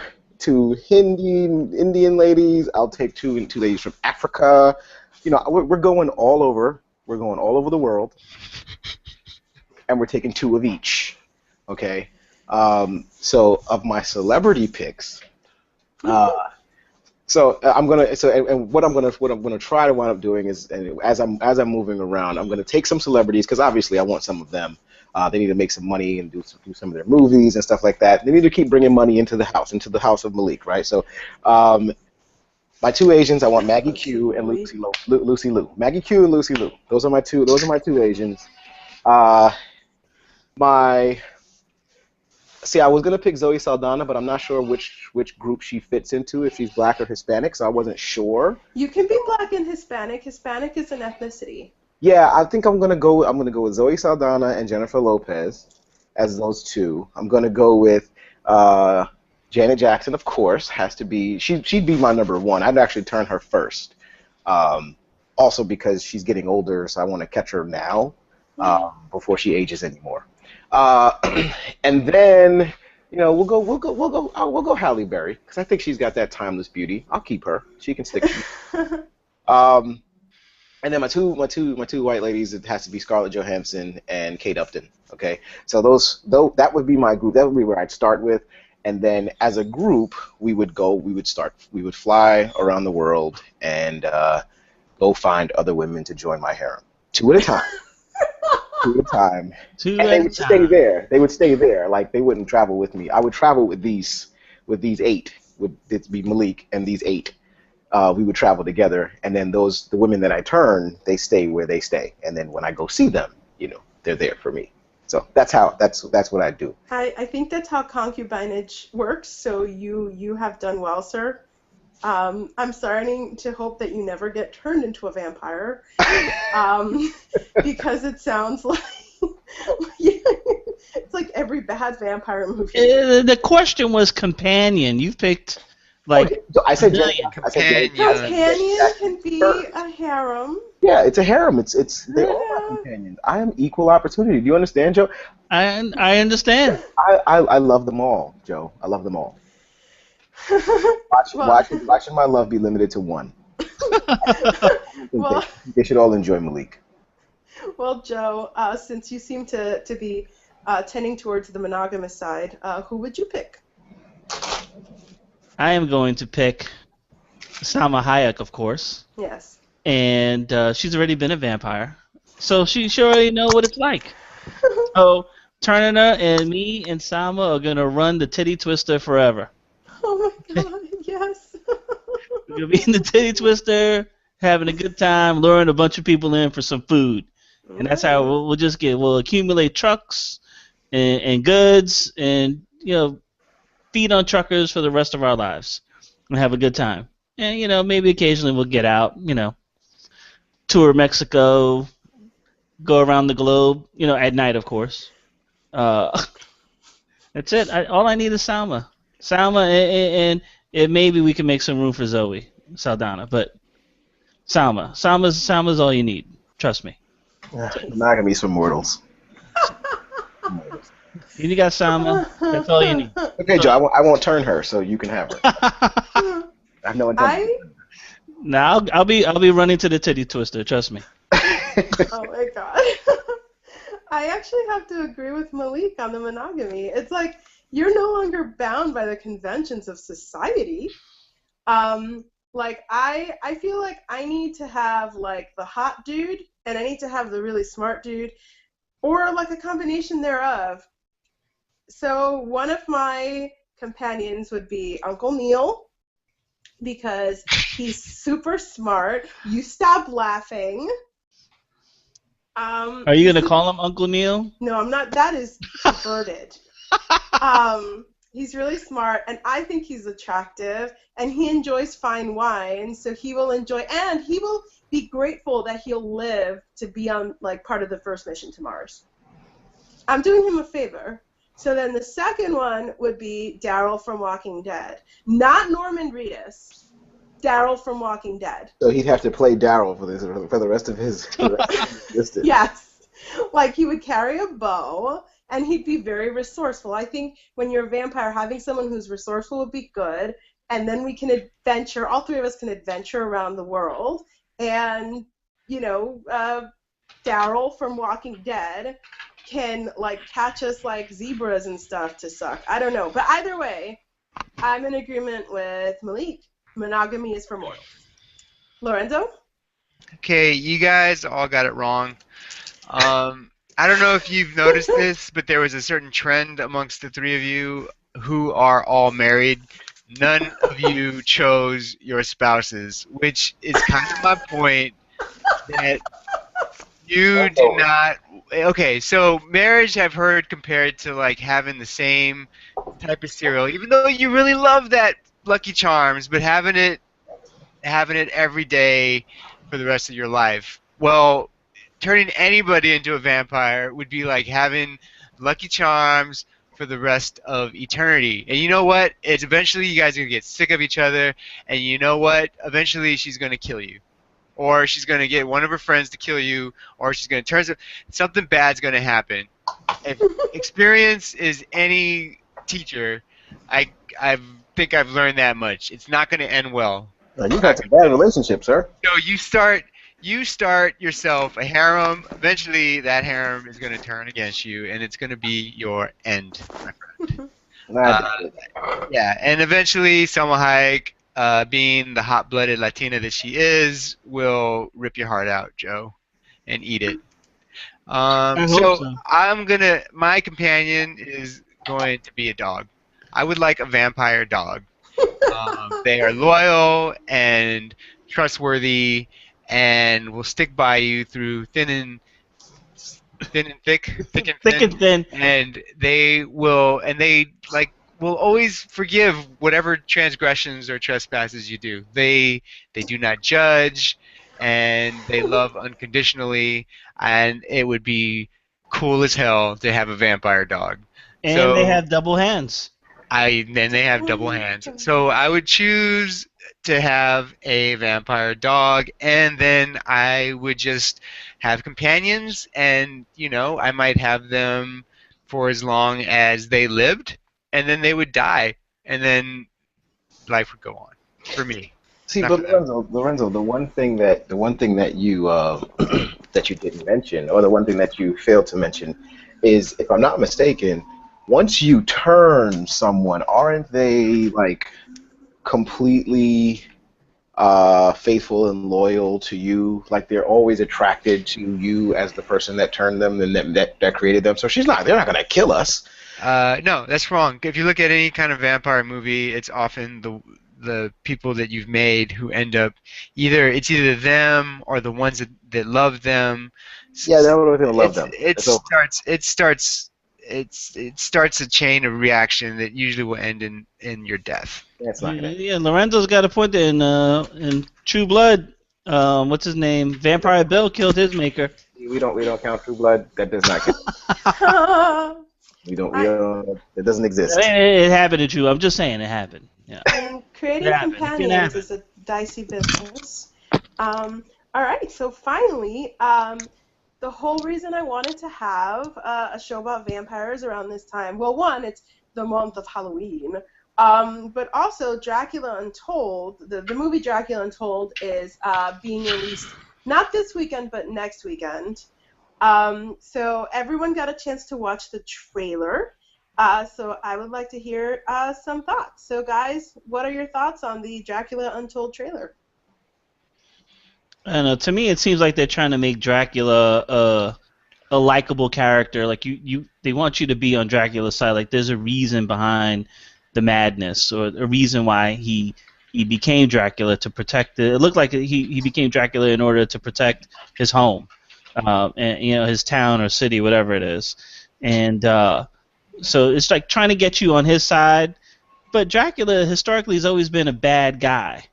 Indian ladies. I'll take two ladies from Africa. You know, we're going all over. We're going all over the world, and we're taking two of each. Okay. So of my celebrity picks, what I'm gonna try to wind up doing is, and as I'm moving around, I'm gonna take some celebrities because obviously I want some of them. They need to make some money and do some of their movies and stuff like that. They need to keep bringing money into the house of Malik, right? So, my two Asians, I want Maggie Q and Lucy Liu. Maggie Q and Lucy Liu. Those are my two Asians. I was gonna pick Zoe Saldana, but I'm not sure which group she fits into, if she's black or Hispanic, so I wasn't sure.
You can be black and Hispanic. Hispanic is an ethnicity.
Yeah, I think I'm gonna go with Zoe Saldana and Jennifer Lopez as those two. I'm gonna go with Janet Jackson, of course, has to be. She'd be my number one. I'd actually turn her first. Also because she's getting older, so I want to catch her now before she ages anymore. And then we'll go Halle Berry because I think she's got that timeless beauty. I'll keep her. She can stick. And then my two white ladies, it has to be Scarlett Johansson and Kate Upton. Okay, so that would be my group. That would be where I'd start with, and then as a group we would fly around the world and go find other women to join my harem, two at a time. Two at a time. And they would stay there. They would stay there. Like they wouldn't travel with me. I would travel with these eight. Would it be Malik and these eight? We would travel together, and then the women that I turn, they stay where they stay, and then when I go see them, they're there for me. So that's what I do.
I think that's how concubinage works. So you have done well, sir. I'm starting to hope that you never get turned into a vampire, because it sounds like it's like every bad vampire movie.
The question was companion. You picked
I said
companion.
Companion can be a harem.
Yeah, it's a harem. They all are companions. I am equal opportunity. Do you understand, Joe?
I understand.
I love them all, Joe. I love them all. Why should my love be limited to one? They should all enjoy Malik.
Well, Joe, since you seem to be tending towards the monogamous side, who would you pick?
I am going to pick Salma Hayek, of course.
Yes.
And she's already been a vampire, so she already know what it's like. So Turner and me and Salma are gonna run the titty twister forever.
Oh my God, yes.
We're gonna be in the titty twister, having a good time, luring a bunch of people in for some food, and that's how we'll accumulate trucks and goods, and feed on truckers for the rest of our lives and have a good time. And maybe occasionally we'll get out, tour Mexico, go around the globe, at night, of course. Uh, that's it. All I need is Salma. Salma, and maybe we can make some room for Zoe Saldana, but Salma's all you need. Trust me.
Monogamy's for mortals.
You got Salma. That's all you need.
Okay, Joe, I won't turn her, so you can have her. I have no intention.
Now I'll be running to the titty twister. Trust me.
Oh my god. I actually have to agree with Malik on the monogamy. It's like you're no longer bound by the conventions of society. Like I feel like I need to have like the hot dude and I need to have the really smart dude or like a combination thereof. So one of my companions would be Uncle Neil because he's super smart. You stop laughing.
Are you gonna call him Uncle Neil?
No, I'm not. That is perverted. He's really smart, and I think he's attractive, and he enjoys fine wine, so he will enjoy, and he will be grateful that he'll live to be on like part of the first mission to Mars. I'm doing him a favor. So then the second one would be Daryl from Walking Dead, not Norman Reedus. Daryl from Walking Dead.
So he'd have to play Daryl for the rest of his existence.
Yes. Like he would carry a bow and he'd be very resourceful. I think when you're a vampire, having someone who's resourceful would be good. And then we can adventure, all three of us can adventure around the world. And, Daryl from Walking Dead can like catch us like zebras and stuff to suck. I don't know. But either way, I'm in agreement with Malik. Monogamy is for mortals. Lorenzo?
Okay, you guys all got it wrong. I don't know if you've noticed this, but there was a certain trend amongst the three of you who are all married. None of you chose your spouses, which is kind of my point that you do not. Okay, so marriage I've heard compared to like having the same type of cereal, even though you really love that Lucky Charms, but having it every day for the rest of your life. Well, turning anybody into a vampire would be like having Lucky Charms for the rest of eternity. And you know what? It's eventually you guys are going to get sick of each other, and you know what? Eventually she's going to kill you. Or she's going to get one of her friends to kill you, or she's going to turn something bad's going to happen. If experience is any teacher, I think I've learned that much. It's not going to end well.
You've had some bad relationships, sir.
So you start yourself a harem. Eventually, that harem is going to turn against you, and it's going to be your end, my friend. Yeah, and eventually, Selma Hayek, being the hot-blooded Latina that she is, will rip your heart out, Joe, and eat it.
I hope so.
My companion is going to be a dog. I would like a vampire dog. They are loyal and trustworthy, and will stick by you through thick and thin. And they will always forgive whatever transgressions or trespasses you do. They do not judge, and they love unconditionally, and it would be cool as hell to have a vampire dog.
And they have double hands.
They have double hands. So I would choose to have a vampire dog, and then I would just have companions, and I might have them for as long as they lived, and then they would die, and then life would go on for me.
See, but Lorenzo, the one thing that you that you didn't mention, or the one thing that you failed to mention, is, if I'm not mistaken, once you turn someone, aren't they like completely faithful and loyal to you? Like they're always attracted to you as the person that turned them and that created them. So they're not gonna kill us.
No, that's wrong. If you look at any kind of vampire movie, it's often the people that you've made who end up either them or the ones that love them.
Yeah, they're always gonna love them.
It starts it starts a chain of reaction that usually will end in your death.
That's not gonna.
Yeah, Lorenzo's got a point there. In True Blood, what's his name? Vampire Bill killed his maker.
We don't count True Blood. That does not count. We don't. We
I,
don't. It doesn't exist.
It happened to True. I'm just saying it happened. Yeah.
and creating
It happened. It can
companions
happen.
is a dicey business. All right, so finally, the whole reason I wanted to have a show about vampires around this time, well, one, it's the month of Halloween, but also Dracula Untold, the movie Dracula Untold is being released not this weekend, but next weekend. So everyone got a chance to watch the trailer. So I would like to hear some thoughts. So guys, what are your thoughts on the Dracula Untold trailer?
I don't know. To me, it seems like they're trying to make Dracula a likable character. Like they want you to be on Dracula's side. Like there's a reason behind the madness, or a reason why he became Dracula to protect it. It looked like he became Dracula in order to protect his home, and his town or city, whatever it is. And so it's like trying to get you on his side. But Dracula historically has always been a bad guy,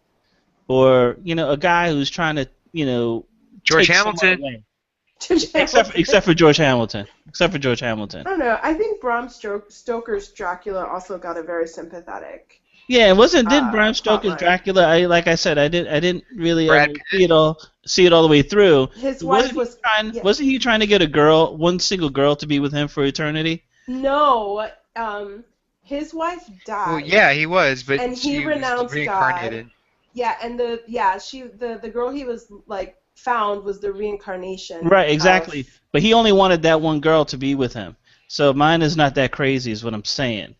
or a guy who's trying to
George
take someone
Hamilton.
away. Except for George Hamilton. Except for George Hamilton.
I don't know. I think Bram Stoker's Dracula also got a very sympathetic.
Yeah, didn't Bram Stoker's
plotline.
Dracula? Like I said, I didn't really
Brad
see it all the way through.
His wife
Wasn't he trying to get one single girl to be with him for eternity?
No, his wife died.
Well, yeah, he was, but
And he
she
renounced
was reincarnated.
Yeah, and the girl he was found was the reincarnation.
Right, exactly. But he only wanted that one girl to be with him. So mine is not that crazy, is what I'm saying.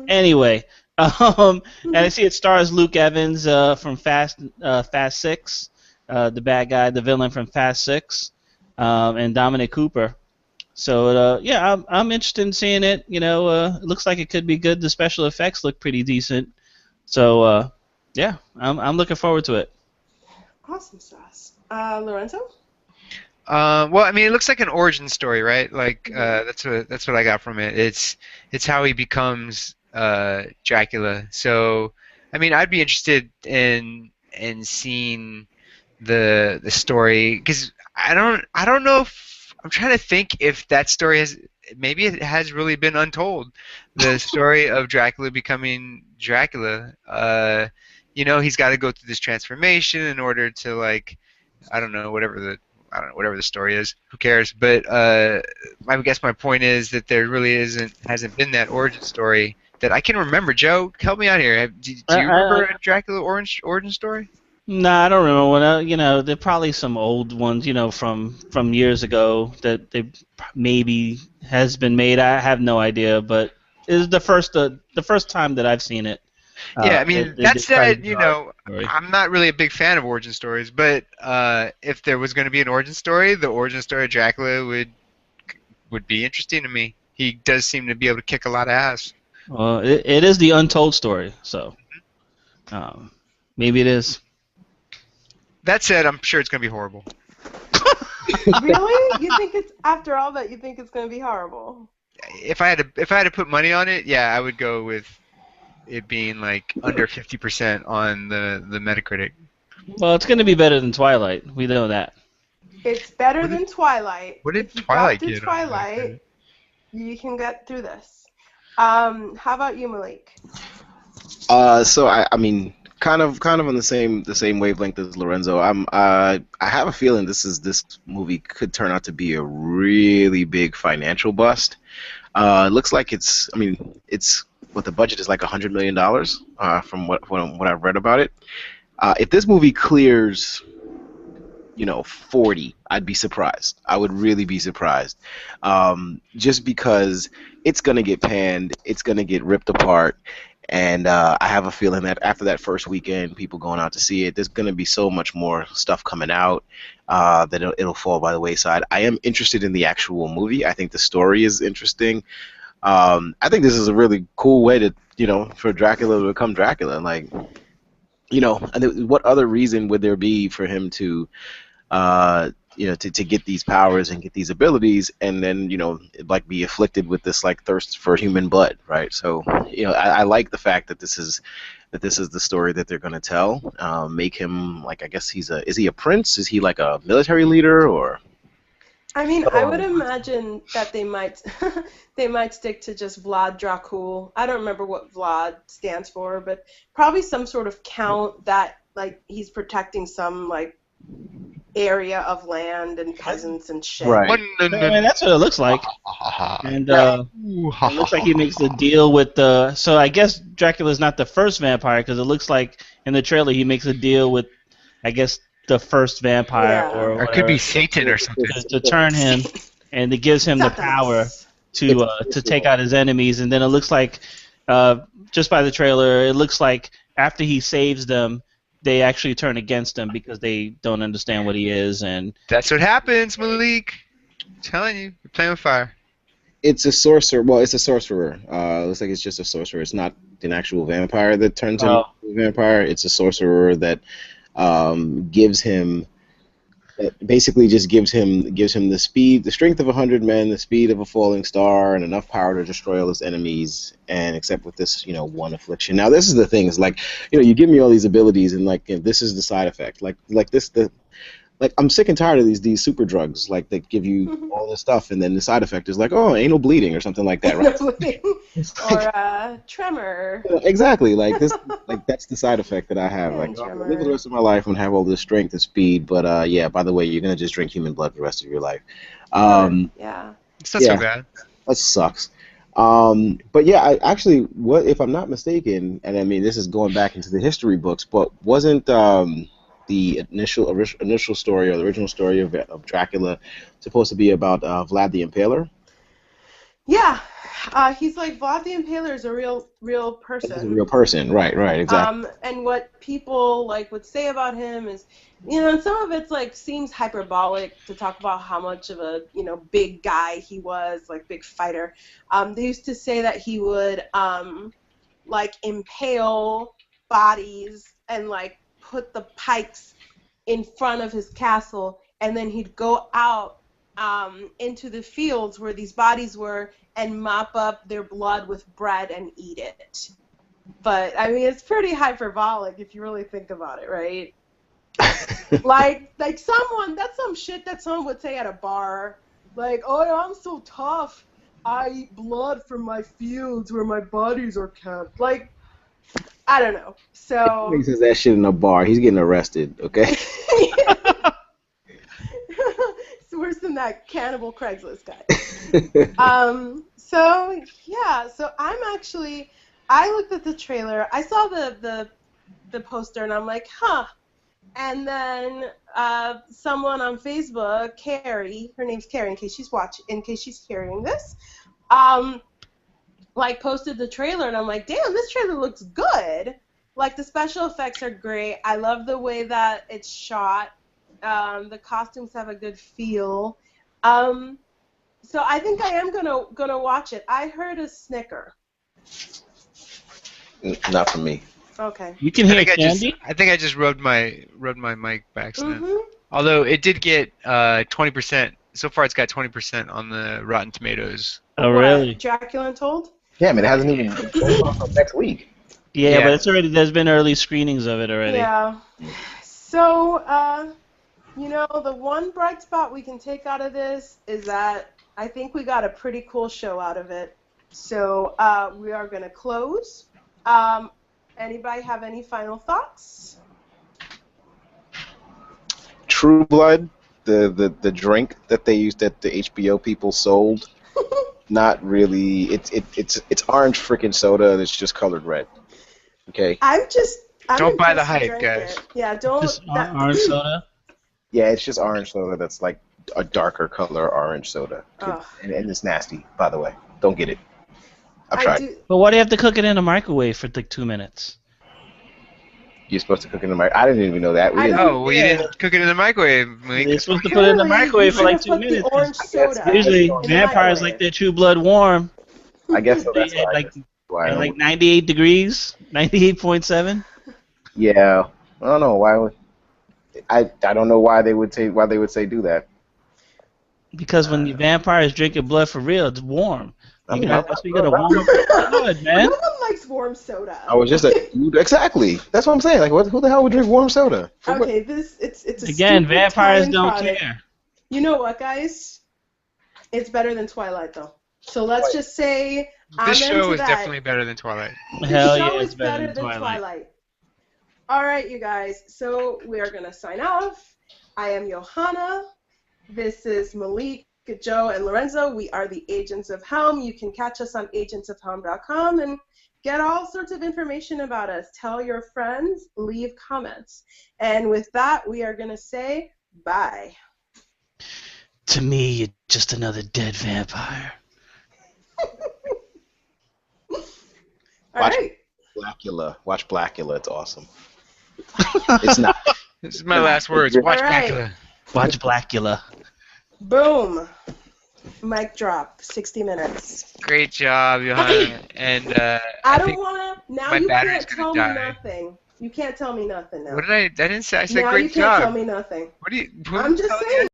Anyway, and I see it stars Luke Evans from Fast 6, the bad guy, the villain from Fast 6, and Dominic Cooper. So yeah, I'm interested in seeing it. It looks like it could be good. The special effects look pretty decent. So yeah, I'm looking forward to it.
Awesome sauce. Lorenzo?
Well, I mean, it looks like an origin story, right? Like that's what I got from it. It's how he becomes Dracula. So, I mean, I'd be interested in seeing the story, because I don't know if I'm trying to think if that story has really been untold. The story of Dracula becoming Dracula. He's got to go through this transformation in order to I don't know whatever the story is. Who cares? But I guess my point is that there really hasn't been that origin story that I can remember. Joe, help me out here. Do you remember a Dracula origin story?
Nah, I don't remember one. There are probably some old ones, from years ago that they maybe has been made. I have no idea, but it is the first time that I've seen it.
Yeah, I mean, that said, I'm not really a big fan of origin stories, but if there was going to be an origin story, the origin story of Dracula would be interesting to me. He does seem to be able to kick a lot of ass.
Well, it is the untold story, so maybe it is.
That said, I'm sure it's going to be horrible.
Really? You think it's after all that? You think it's going to be horrible?
If I had to put money on it, yeah, I would go with it being under 50% on the Metacritic.
Well, it's going to be better than Twilight. We know that.
It's better than Twilight.
What did
if you
Twilight
got through
get?
Twilight, you can get through this. How about you, Malik?
So I mean, kind of on the same wavelength as Lorenzo. I have a feeling this movie could turn out to be a really big financial bust. It looks like it's what the budget is like $100 million, from what I've read about it. If this movie clears, 40, I'd be surprised. I would really be surprised, just because it's gonna get panned, it's gonna get ripped apart, and I have a feeling that after that first weekend, people going out to see it, there's gonna be so much more stuff coming out that it'll fall by the wayside. I am interested in the actual movie. I think the story is interesting. I think this is a really cool way to, for Dracula to become Dracula. And what other reason would there be for him to, to get these powers and get these abilities, and then like be afflicted with this like thirst for human blood, right? So I like the fact that this is the story that they're going to tell. Make him like, I guess is he a prince? Is he like a military leader or?
I mean, I would imagine that they might they might stick to just Vlad Dracul. I don't remember what Vlad stands for, but probably some sort of count that like he's protecting some like area of land and peasants and shit.
Right.
I mean, that's what it looks like. And it looks like he makes a deal with the. So I guess Dracula's not the first vampire, because it looks like in the trailer he makes a deal with, I guess, the first vampire or
it could be Satan or something
to turn him, and it gives him the power to take out his enemies. And then it looks like, just by the trailer, it looks like after he saves them, they actually turn against him because they don't understand what he is. And
that's what happens, Malik. I'm telling you, you're playing with fire.
It's a sorcerer. Well, it's a sorcerer. Looks like it's just a sorcerer. It's not an actual vampire that turns him into a vampire. It's a sorcerer that gives him, basically just gives him the speed, the strength of 100 men, the speed of a falling star, and enough power to destroy all his enemies, and except with this one affliction. Now this is the thing, is like, you give me all these abilities, and like, this is the side effect, like I'm sick and tired of these super drugs, like, that give you all this stuff, and then the side effect is like, oh, anal bleeding or something like that, right?
Or tremor.
Exactly, like this, like that's the side effect that I have. Like, I'm gonna live the rest of my life and have all this strength and speed, but yeah, by the way, you're gonna just drink human blood the rest of your life.
Yeah.
It's not so bad.
That sucks. But yeah, what if I'm not mistaken, and I mean this is going back into the history books, but wasn't the initial story, or the original story of Dracula supposed to be about Vlad the Impaler?
Yeah, he's like, Vlad the Impaler is a real person.
He's a real person, right, exactly.
And what people like would say about him is, and some of it's like seems hyperbolic to talk about how much of a big guy he was, like big fighter. They used to say that he would like impale bodies and like put the pikes in front of his castle, and then he'd go out into the fields where these bodies were and mop up their blood with bread and eat it. But I mean, it's pretty hyperbolic if you really think about it, right? like that's some shit that someone would say at a bar, like, oh, I'm so tough, I eat blood from my fields where my bodies are kept. Like, I don't know. So
he says that shit in a bar, he's getting arrested, okay?
It's worse than that cannibal Craigslist guy. So yeah, so I looked at the trailer, I saw the poster, and I'm like, huh. And then someone on Facebook, Carrie, her name's Carrie, in case she's hearing this, like posted the trailer, and I'm like, damn, this trailer looks good. Like, the special effects are great. I love the way that it's shot. The costumes have a good feel. So I think I am gonna watch it. I heard a snicker.
Not for me.
Okay.
You can hear Candy?
I think I just rubbed my mic by accident. Although it did get 20%. So far, it's got 20% on the Rotten Tomatoes.
Oh, really?
Dracula Untold?
Yeah, I mean, it hasn't even gone on next week.
Yeah, but it's already. There's been early screenings of it already.
Yeah. So, the one bright spot we can take out of this is that I think we got a pretty cool show out of it. So we are going to close. Anybody have any final thoughts?
True Blood, the drink that they used, that the HBO people sold, not really. It's orange freaking soda, and it's just colored red. Okay.
Don't buy the hype, guys.
Yeah, don't.
Just orange soda.
Yeah, it's just orange soda. That's like a darker color orange soda, and it's nasty. By the way, don't get it. I've tried.
But why do you have to cook it in a microwave for like 2 minutes?
You're supposed to cook it in the microwave. I didn't even know that.
You didn't cook it in the microwave, Malik.
You're supposed to put it in the microwave for like 2 minutes. Usually, vampires like their true blood warm.
I guess so. That's
why. Like 98 degrees, 98.7.
Yeah, I don't know why. I don't know why they would say do that.
Because when the vampire is drinking blood for real, it's warm.
I
You
mean,
gotta, that's why you gotta warm up the blood,
No
man.
one likes warm soda.
I was just exactly. That's what I'm saying. Like, who the hell would drink warm soda?
Okay, it's a
Again,
stupid
vampires
time
don't
product.
care.
You know what, guys? It's better than Twilight, though. So let's just say
This
I'm
show
into
is
that.
definitely better than Twilight.
The
Hell
show
yeah,
is
it's better than Twilight.
Twilight. All right, you guys. So we are gonna sign off. I am Johanna. This is Malik, Joe, and Lorenzo. We are the Agents of Helm. You can catch us on agentsofhelm.com and get all sorts of information about us. Tell your friends. Leave comments. And with that, we are gonna say bye.
To me, you're just another dead vampire.
All right.
Blackula. Watch Blackula. It's awesome. It's not.
This is my last words. Watch
All right.
Blackula.
Watch Blackula.
Boom. Mic drop. 60 minutes.
Great job, Johanna. And
I don't
think
want to. Now
my
you
battery's
can't
gonna
tell me
die.
nothing. You can't tell me nothing now.
what did I didn't say. I said
Now
great
you can't
job.
tell me nothing.
What do you?
I'm just saying.